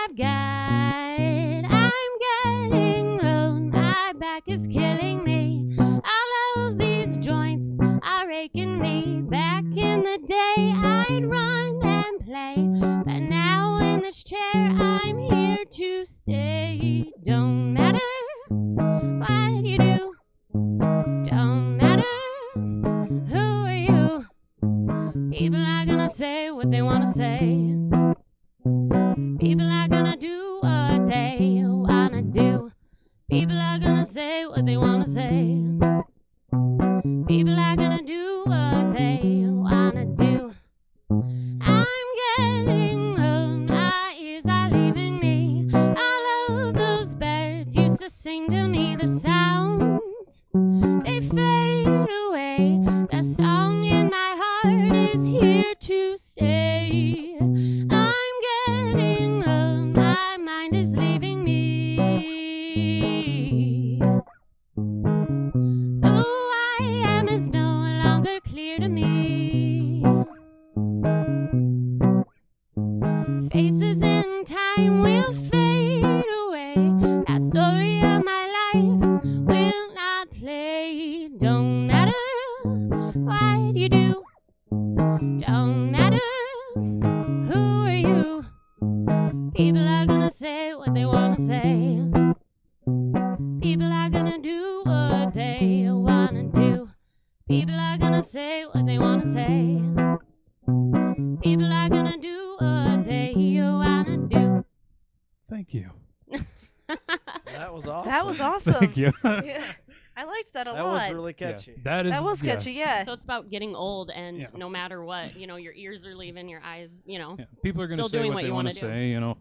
I've got. I'm getting old, my back is killing me. All of these joints are aching me. Back in the day, I'd run and play. But now in this chair, I'm here to stay. Don't matter what you do. Don't matter who are you. People are gonna say what they wanna say. People are gonna do what they wanna do. People are gonna say what they wanna say. People are gonna do what they wanna do. I'm getting old, my ears are leaving me. All of those birds used to sing to me. The sounds, they fade away. The song in my heart is here to stay. I'm getting old, my mind is leaving me. Who I am is no longer clear to me. Faces in time will fade away. That story of my life will not play. Don't matter what you do. Don't matter People are gonna say what they wanna say. People are gonna do what they wanna do. People are gonna say what they wanna say. People are gonna do what they wanna do. Thank you. That was awesome. That was awesome. Thank you. Yeah. I liked that a That lot. was really catchy. That is. That was catchy, yeah. So it's about getting old, and Yeah. no matter what, your ears are leaving, your eyes, Yeah. People are going to Still say doing what what they you want wanna to do. say.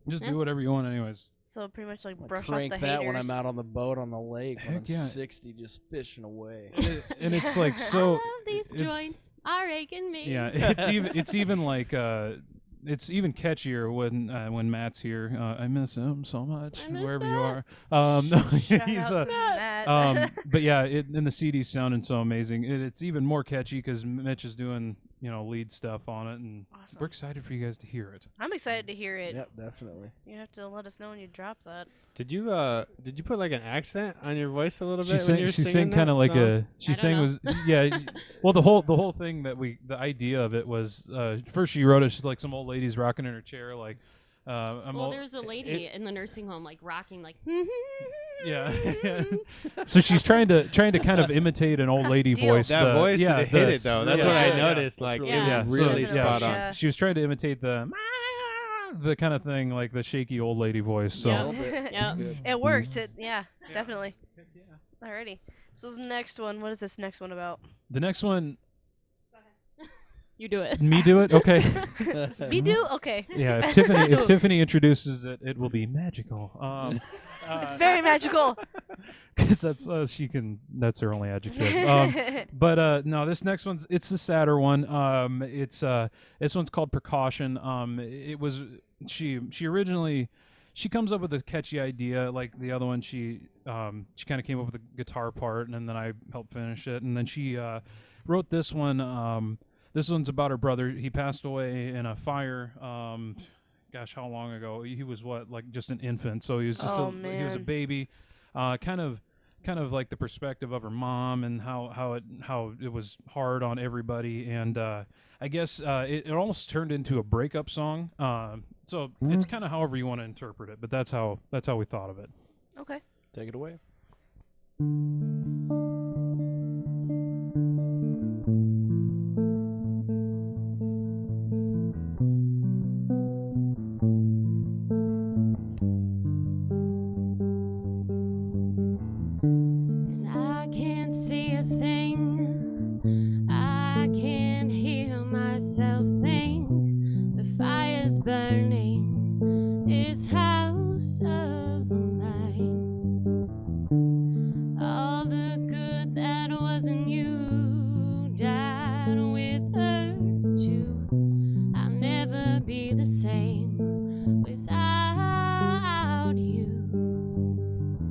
Just Yeah. do whatever you want, anyways. So pretty much like I brush off crank the that haters. when I'm out on the boat on the lake when I'm Yeah. 60 just fishing away. And it's like so. these it's- joints are aching me. Yeah, it's even like it's even catchier when Matt's here. I miss him so much I miss wherever you Matt. are. No, Shout he's out to Matt. but yeah, and the CD's sounding so amazing. It's even more catchy because Mitch is doing lead stuff on it, and Awesome. we're excited for you guys to hear it. I'm excited to hear it. Yep, definitely. You have to let us know when you drop that. Did you put like an accent on your voice a little bit She when you were sang singing kind of that like song? she I sang don't was yeah. Well, the whole thing the idea of it was first she wrote it. She's like some old lady's rocking in her chair like. Well, there's a lady in the nursing home like rocking like. Yeah. So she's trying to kind of imitate an old lady Deal. voice. That voice, yeah, it hit it though. That's really what I good. noticed. Yeah, Like that's it was really good. really Yeah, spot so- on. Yeah. She was trying to imitate the kind of thing, like the shaky old lady voice. So A Yeah. little bit. Yeah. That's good. It worked. Definitely. Alrighty. So this next one, what is this next one about? the next one, You do it. me do it. Okay. Me do? Okay. Yeah. If Tiffany introduces it, it will be magical. It's very magical. Because that's she can. That's her only adjective. But no, this next one's it's the sadder one. It's this one's called Precaution. It was she originally she comes up with a catchy idea like the other one. She kind of came up with the guitar part, and then I helped finish it, and then she wrote this one. This one's about her brother. He passed away in a fire. Gosh, how long ago? He was like just an infant, so he was just he was a man. baby. Kind of like the perspective of her mom and how it was hard on everybody, and I guess it almost turned into a breakup song. So it's kind of however you want to interpret it, but that's how we thought of it. Okay. Take it away. And I can't see a thing. I can't hear myself think. The fire's burning. This house of mine. All the good that wasn't you died with her too. I'll never be the same without you.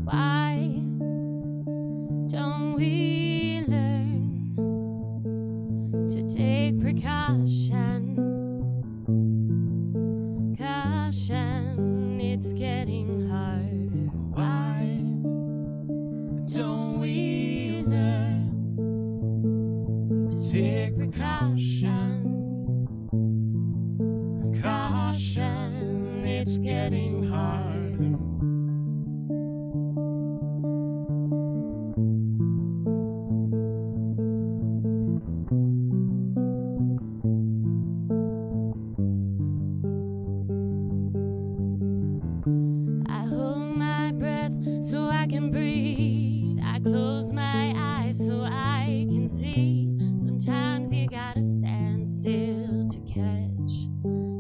Why don't we learn to take precaution? Caution, it's getting harder. Why don't we learn to take precaution? Caution, it's getting harder. I hold my breath so I can breathe. I close my eyes so I can see. Sometimes you gotta stand still to catch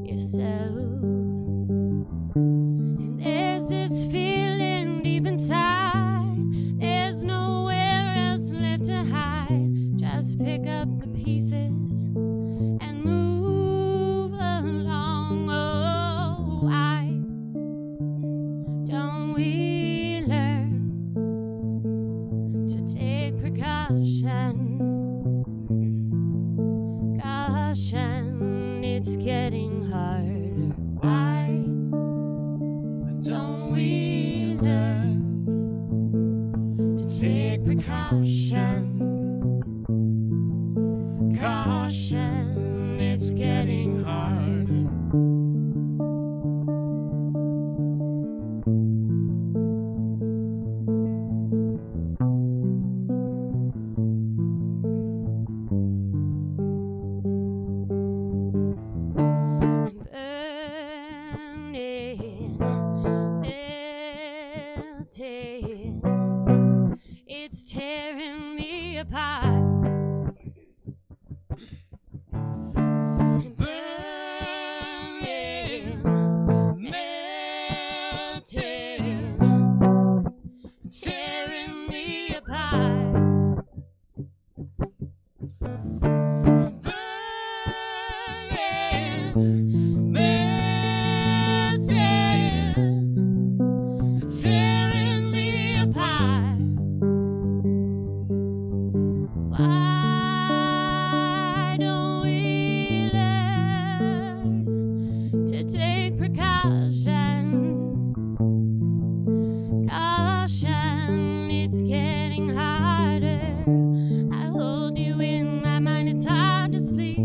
yourself. And there's this feeling deep inside. There's nowhere else left to hide. Just pick up the pieces and move along. Oh, why don't we learn to take precaution? Caution, it's getting harder. Why don't we learn to take precaution? Caution, it's getting harder. to take precaution. Caution, it's getting harder. I hold you in my mind, it's hard to sleep.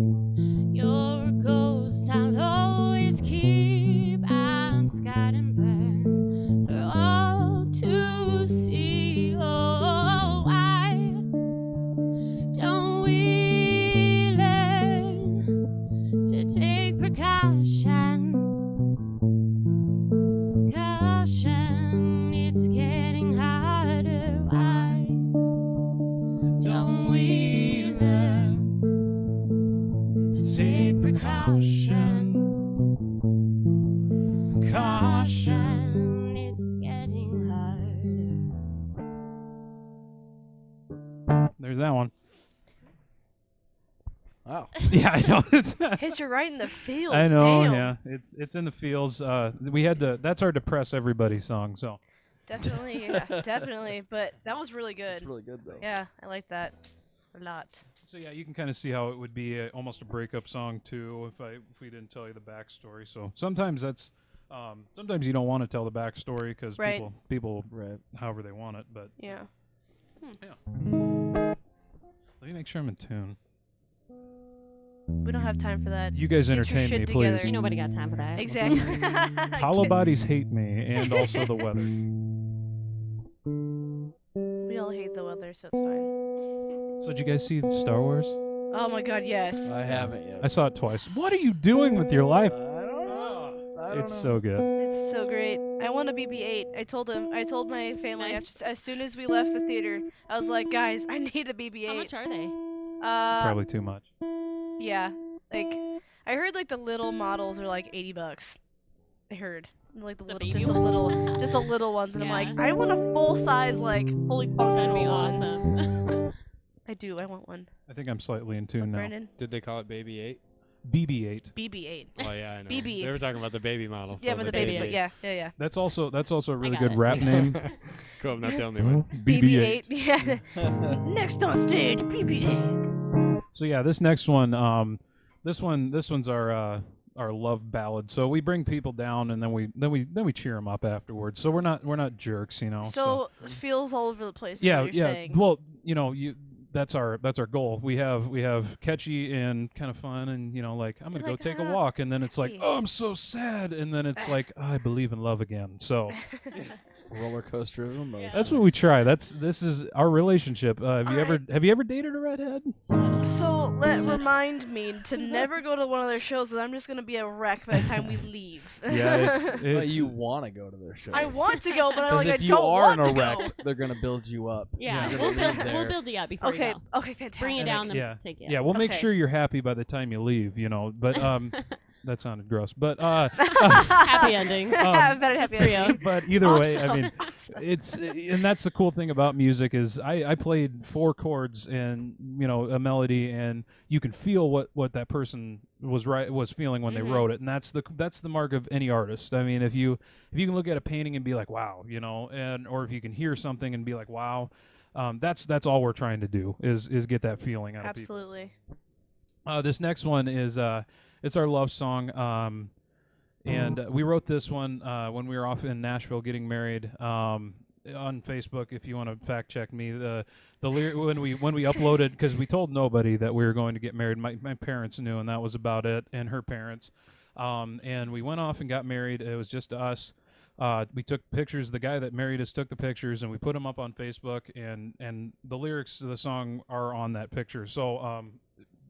You're a ghost I'll always keep. I'm scarred and burned for all to see. Oh, why don't we learn to take precaution? Caution, it's getting harder. Why don't we learn to take precaution? Caution, it's getting harder. There's that one. Wow. Yeah, I know. It's Hit you right in the feels. I know. Damn. Yeah, it's in the feels. We had to. That's our depress everybody song. So Definitely, yeah, definitely. But that was really It's good. really good though. Yeah, I like that a lot. so yeah, you can kind of see how it would be almost a breakup song too if we didn't tell you the backstory. So sometimes that's sometimes you don't want to tell the backstory because Right. people Right. however they want it. But Yeah. let me make sure I'm in tune. We don't have time for that. You guys Get your entertain shit me, together. please. Ain't nobody got time for that. Exactly. Hollow bodies hate me, and also the weather. We all hate the weather, so it's fine. So did you guys see the Star Wars? Oh my god, yes. I haven't yet. I saw it twice. What are you doing with your life? I don't know. I don't It's know. so good. It's so great. I want a BB-8. I told my family Nice. as soon as we left the theater, I was like, guys, I need a BB-8. How much are they? Probably too much. Yeah. Like, I heard like the little models are like $80. I heard. Like the The little, baby just the ones? little, just the little ones, and I'm like, Yeah. I want a full size, like fully functional That'd be one. awesome. I do. I want one. I think I'm slightly in tune now. Brandon, Did they call it Baby 8? BB-8. BB-8. Oh yeah, I know. BB. They were talking about the baby model. Yeah, so but the baby baby. But eight. yeah, yeah. That's also a really got good it. rap name. Cool, I'm not the only one. BB-8. Yeah. Next on stage, BB-8. So yeah, this next one, this one's our love ballad. So we bring people down and then we cheer them up afterwards. So we're not jerks, you know. So feels all over the place. Is yeah, what you're yeah. saying. Well, that's our goal. We have catchy and kind of fun, and like I'm gonna You're go like, take a walk, and then it's like, happy. oh, I'm so sad, and then it's like, I believe in love again. So Roller coaster of emotions. Yeah. that's what we try. This is our relationship. Have you ever dated a redhead? So remind me to never go to one of their shows, and I'm just gonna be a wreck by the time we leave. Yeah, But it's you want to go to their shows. I want to go, but I'm 'Cause like, if I you don't are want in to a wreck, go. they're gonna build you up. Yeah, You're we'll gonna leave build there. you up before Okay, you go. okay, fantastic. Bring you down and yeah, take you yeah. out. We'll make Okay. sure you're happy by the time you leave. But that sounded gross. But Happy ending. Better Just happy for you. ending. but either way, I Awesome, mean, awesome. it's and that's the cool thing about music is I played 4 chords and a melody, and you can feel what that person was feeling when they Mhm. wrote it, and that's the mark of any artist. I mean, if you can look at a painting and be like, wow, and or if you can hear something and be like, wow, that's all we're trying to do is get that feeling out of people. Absolutely. This next one is it's our love song, and we wrote this one when we were off in Nashville getting married. On Facebook, if you want to fact check me, the when we uploaded, because we told nobody that we were going to get married. My parents knew, and that was about it, and her parents. And we went off and got married. It was just us. We took pictures. The guy that married us took the pictures, and we put them up on Facebook. And the lyrics to the song are on that picture. So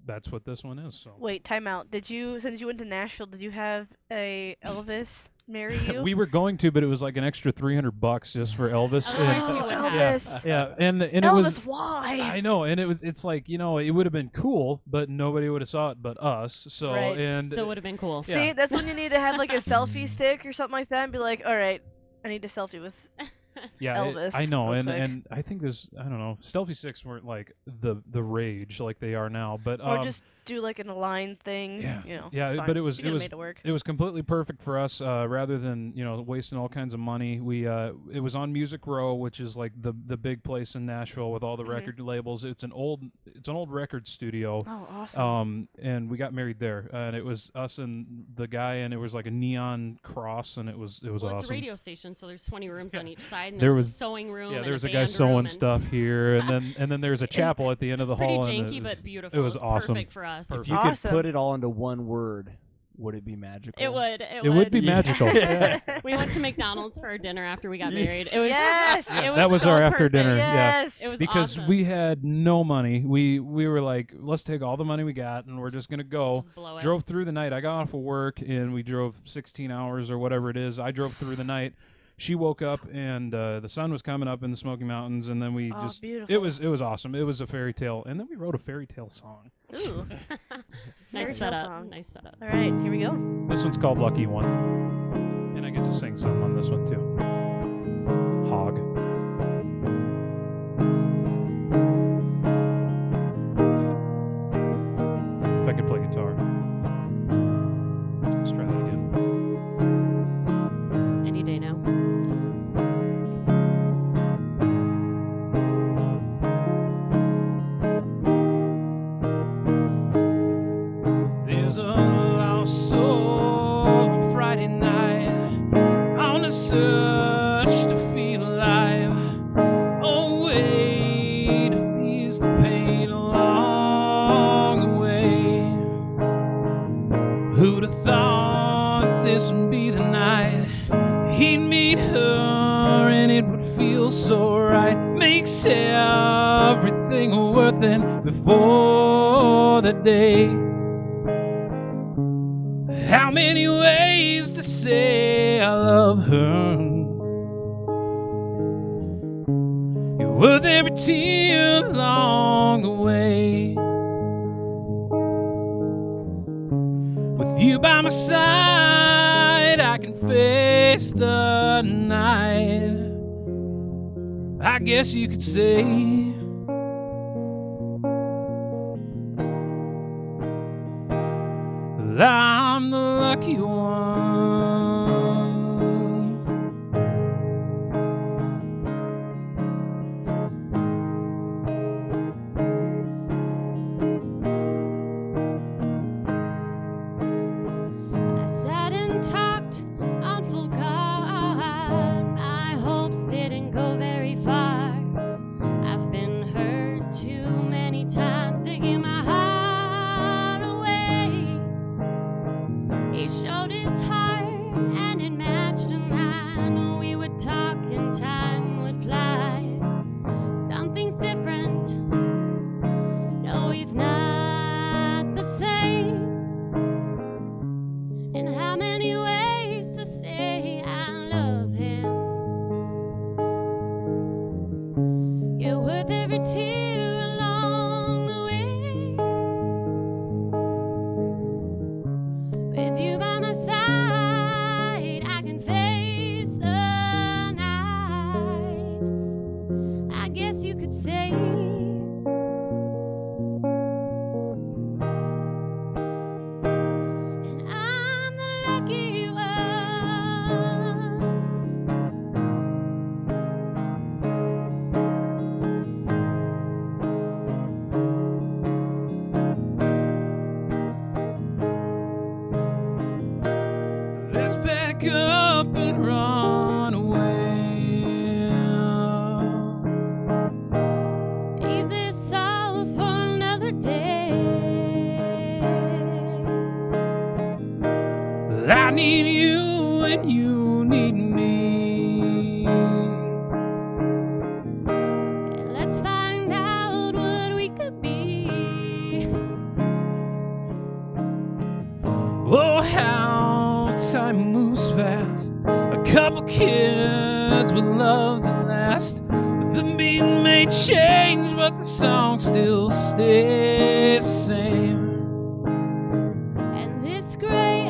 that's what this one is. So Wait, time out. Since you went to Nashville, did you have a Elvis marry you? we were going to, but it was like an extra $300 just for Elvis. Otherwise and- we wouldn't have. Elvis. yeah, and it Elvis, was. why? I know, and it's like it would have been cool, but nobody would have saw it but us. So Right. and Still would have been cool. Yeah. See, that's when you need to have like a selfie stick or something like that, and be like, all right, I need a selfie with. yeah, Elvis I know, real and quick. and I think I don't know, selfie sticks weren't like the rage like they are now, but Or just do like an aligned thing. Yeah. You know, Yeah, it's fine. but it was You it could've was made it work. it was completely perfect for us. Rather than wasting all kinds of money, we it was on Music Row, which is like the big place in Nashville with all the record labels. It's an old record studio. Oh, awesome. And we got married there, and it was us and the guy, and it was like a neon cross, and it was Well, awesome. it's a radio station, so there's 20 rooms on each side, and There there's was- a sewing room. Yeah, and there was a band guy room, sewing and stuff here, and then there's a chapel at the end of the Pretty hall. janky, and but beautiful. It was awesome. Perfect for us. If you Awesome. could put it all into one word, would it be magical? It would. It would be magical. Yeah. We went to McDonald's for our dinner after we got married. It was Yes! It was That was so our after perfect. dinner. Yeah. Yes. It was Because awesome. we had no money. We were like, let's take all the money we got, and we're just gonna go. Just blow it. Drove through the night. I got off of work, and we drove 16 hours or whatever it is. I drove through the night. She woke up, and the sun was coming up in the Smoky Mountains, and then we Oh, just beautiful. it was awesome. It was a fairy tale, and then we wrote a fairy tale song. Ooh. Nice Fairy tale setup. song. Nice setup. All right, here we go. This one's called Lucky One, and I get to sing some on this one too. Hog. If I could play guitar. Let's try that again. Any day now. Yes. There's a lost soul on Friday night on a search to feel alive. A way to ease the pain along the way. Who'd have thought this would be the night he'd meet her and it would feel so right. Makes everything worth it before the day. How many ways to say I love her? You're worth every tear along the way. With you by my side, I can face the night. I guess you could say I'm the lucky one. I sat and talked on full guard. My hopes didn't go very far. I've been hurt too many times to give my heart away. He showed his heart and it matched mine. We would talk and time would fly. Something's different. No, he's not the same. And how many ways to say I love him? You're worth every tear along the way. With you by my side, I can face the night. I guess you could say and I'm the lucky one. Let's pack up and run away. Leave this all for another day. I need you and you need me. And let's find out what we could be. Oh, how time moves fast. A couple kids with love that last. The beat may change, but the song still stays the same. And this gray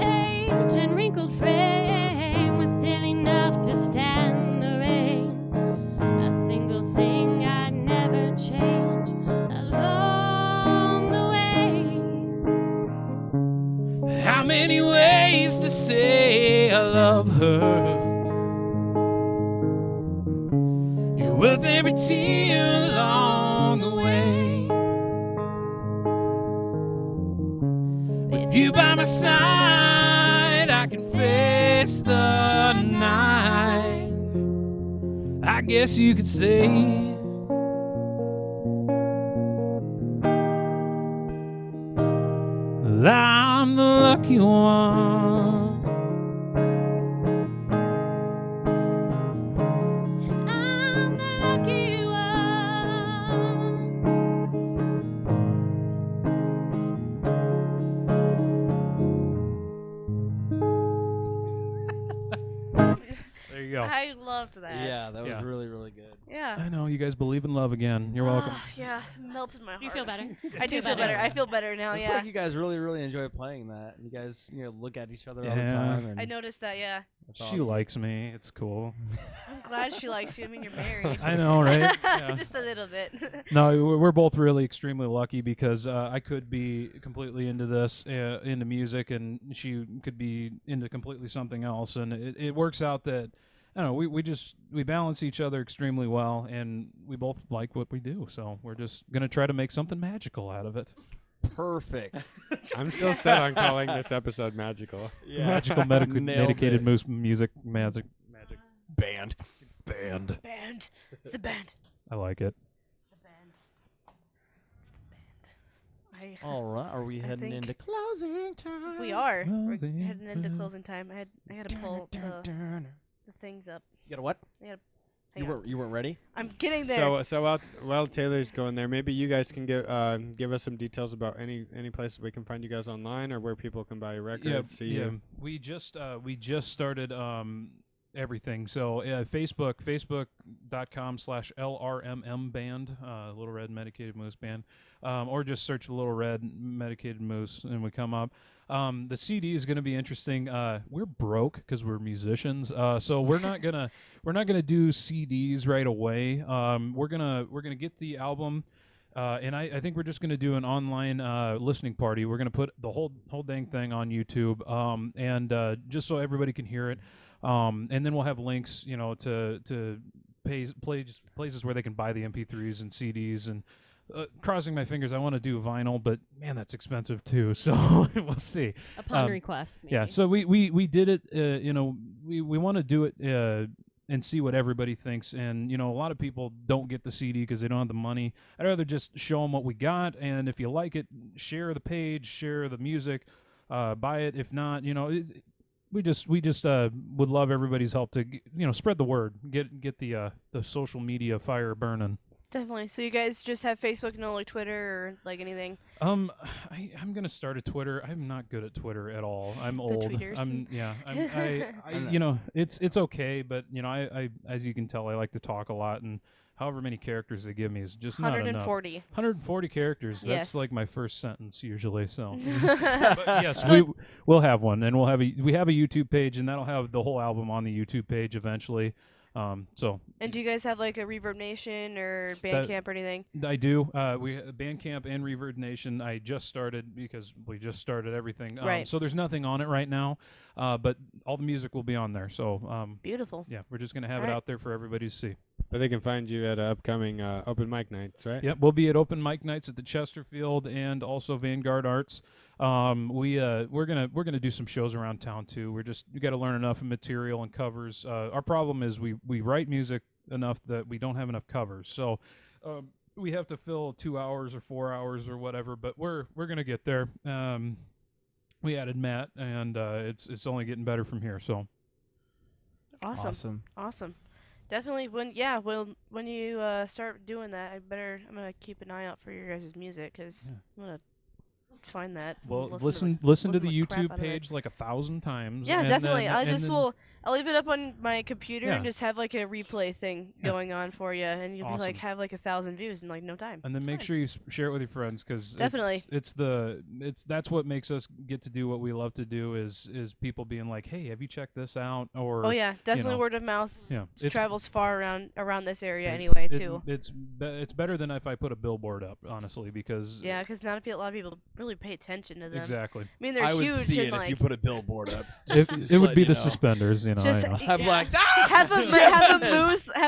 age and wrinkled frame was still enough to stand the rain. A single thing I'd never change along the way. love her. You're worth every tear along the way. With you by my side, I can face the night. I guess you could say I'm the lucky one. I'm the lucky one. There you go. I loved that. Yeah, that was Yeah. really, really good. Yeah. I know you guys believe in love again. You're welcome. Yeah, melted my heart. Do you feel better? I do feel better. I feel better now. Looks Yeah. like you guys really, really enjoy playing that. You guys, look at each other all the Yeah. time. And I noticed that. Yeah. that's She awesome. likes me. It's cool. I'm glad she likes you. I mean, you're married. I know, right? Yeah. Just a little bit. No, we're both really extremely lucky because I could be completely into this, into music, and she could be into completely something else. And it works out that, I don't know, we balance each other extremely well, and we both like what we do. So we're just going to try to make something magical out of it. Perfect. I'm still set on calling this episode magical. Magical Nailed medicated it. moose music magic. Band. Band. It's the band. I like it. It's the band. It's the band. All right. Are we heading think into closing time? We are. We're Closing heading into time. closing time. I had to pull the things up. You got a what? Hang You weren't ready? I'm getting there. So while Taylor's going there, maybe you guys can give us some details about any place we can find you guys online or where people can buy your records, see you. We just started everything. So Facebook.com/LRMM band, Little Red Medicated Moose Band, or just search Little Red Medicated Moose and we come up. The CD is going to be interesting. We're broke because we're musicians, so we're not gonna do CDs right away. We're gonna get the album. And I think we're just going to do an online listening party. We're going to put the whole dang thing on YouTube, and just so everybody can hear it. And then we'll have links, to places where they can buy the MP3s and CDs. And crossing my fingers, I want to do vinyl, but man, that's expensive too. So we'll see. Upon request, maybe. Yeah. So we did it. We want to do it. And see what everybody thinks. And, a lot of people don't get the CD because they don't have the money. I'd rather just show them what we got. And if you like it, share the page, share the music, buy it. If not, we just would love everybody's help to, spread the word, get the social media fire burning. Definitely. So you guys just have Facebook, no like Twitter or like anything? I'm gonna start a Twitter. I'm not good at Twitter at all. I'm old. tweeters. It's okay, but I as you can tell, I like to talk a lot, and however many characters they give me is just not enough. 140. 140 characters. That's Yes. like my first sentence usually. So, but yes, we'll have one, and we have a YouTube page, and that'll have the whole album on the YouTube page eventually. So. And do you guys have like a Reverb Nation or Bandcamp or anything? I do. We Bandcamp and Reverb Nation. I just started because we just started everything. Right. So there's nothing on it right now, but all the music will be on there. So Beautiful. yeah, we're just gonna have All it right. out there for everybody to see. But they can find you at upcoming open mic nights, right? Yep, we'll be at open mic nights at the Chesterfield and also Vanguard Arts. We're gonna do some shows around town too. We got to learn enough material and covers. Our problem is we write music enough that we don't have enough covers. So we have to fill 2 hours or 4 hours or whatever. But we're gonna get there. We added Matt, and it's only getting better from here. So Awesome. Definitely when you start doing that, I'm gonna keep an eye out for your guys' music because I'm gonna find that. and well, listen listen to the the crap YouTube out of it. page like 1,000 times. Yeah, and definitely. then- I'll leave it up on my computer Yeah. and just have like a replay thing Yeah. going on for you, and you'll be like Awesome. have like 1,000 views in like no time. And then It's make fine. sure you share it with your friends because Definitely. that's what makes us get to do what we love to do is people being like, hey, have you checked this out? Or Oh yeah, definitely know, word of mouth yeah, travels far around this area it- anyway too. It's better than if I put a billboard up, honestly, because Yeah, because not a lot of people really pay attention to them. exactly. I mean, they're I would huge see and it like if you put a billboard up. It Just would letting be you the know. suspenders, in Just Ohio. I'm like, have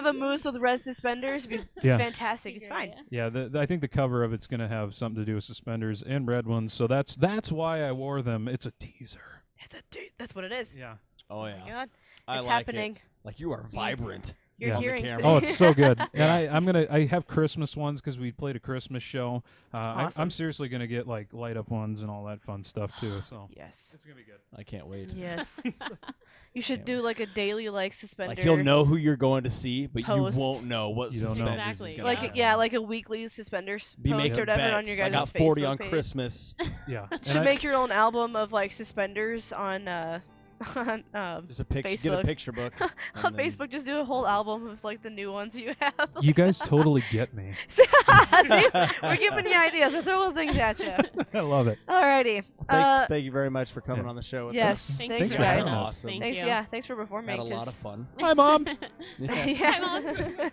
a moose with red suspenders. It'd be fantastic. It's fine. Yeah, I think the cover of it's going to have something to do with suspenders and red ones, so that's why I wore them. It's a teaser. That's what it is. Yeah. oh yeah, Oh my God. I It's like happening. it. Like you are vibrant. You're Yeah. hearing camera. Oh, it's so good. And I have Christmas ones because we played a Christmas show. Awesome. I'm seriously going to get like light up ones and all that fun stuff too. So Yes. it's going to be good. I can't wait. Yes. You should do like a daily suspender. Like you'll know who you're going to see, but Post. you won't know what You don't know. suspenders Exactly. is gonna like happen. like a weekly suspenders Be post making or whatever bets. on your guys' I got 40 Facebook on page. Christmas. Yeah. Should make your own album of like suspenders on Just a picture. Get a Facebook. picture book. on and then- Facebook. Just do a whole album of like the new ones you have. You guys totally get me. See, we're giving you ideas. We're throwing things at you. I love it. Alrighty. Thank you very much for coming on the show with Yes. us. Thank Thanks, you for guys. having us. Awesome. Thank Thanks. you. Yeah. Thanks for performing. Had a lot 'cause- of fun. Hi, Mom. Yeah. Yeah.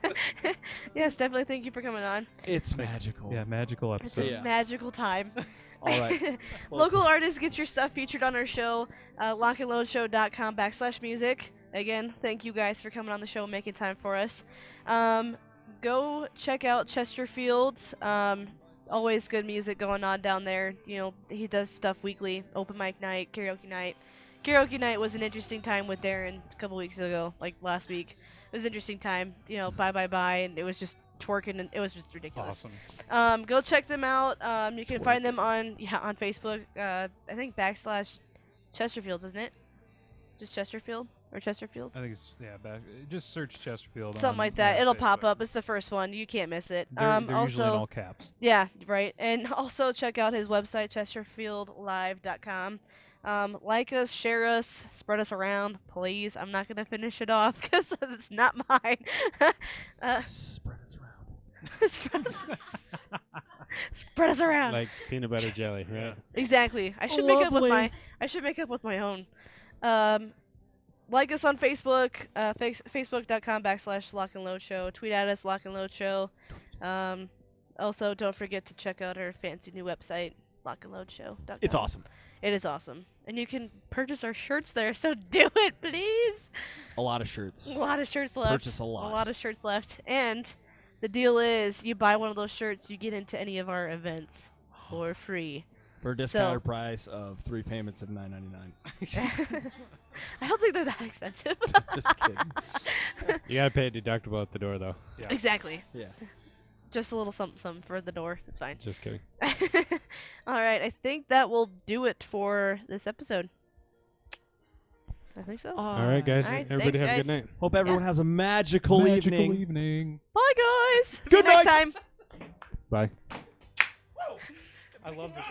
Yes, definitely. Thank you for coming on. It's magical. Yeah, magical It's episode. a Yeah. magical time. All right. Local artists, get your stuff featured on our show. lockandloadshow.com/music. Again, thank you guys for coming on the show and making time for us. Go check out Chesterfield's. Always good music going on down there. You know, he does stuff weekly. Open mic night, karaoke night. Karaoke night was an interesting time with Darren a couple weeks ago, like last week. It was an interesting time. You know, bye, and it was just twerking, and it was just ridiculous. Awesome. Go check them out. You can find them on Facebook. I think / Chesterfield, isn't it? Just Chesterfield or Chesterfield? I think it's back. Just search Chesterfield. Something on, like that. It'll pop Facebook. up. It's the first one. You can't miss it. They're usually in Also, all caps. yeah, right. And also check out his website, chesterfieldlive.com. Like us, share us, spread us around, please. I'm not gonna finish it off because it's not mine. Spread us around. Spread us around. Like peanut butter jelly, right? Exactly. I should make up with my own. Like us on Facebook, facebook.com/Lock and Load Show. Tweet at us, Lock and Load Show. Also, don't forget to check out our fancy new website, lockandloadshow.com. It's awesome. It is awesome. And you can purchase our shirts there, so do it, please. A lot of shirts. A lot of shirts left. Purchase a lot. A lot of shirts left. And the deal is, you buy one of those shirts, you get into any of our events for free. For a discounted price of 3 payments of $9.99. I don't think they're that expensive. Just kidding. You gotta pay a deductible at the door, though. Yeah. Exactly. Yeah. Just a little something for the door. That's fine. Just kidding. All right. I think that will do it for this episode. I think so. All right, guys. All right, Everybody thanks, have a guys. good night. Hope everyone has a magical evening. Bye, guys. See Good you next night. time. Bye. I love this.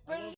Ready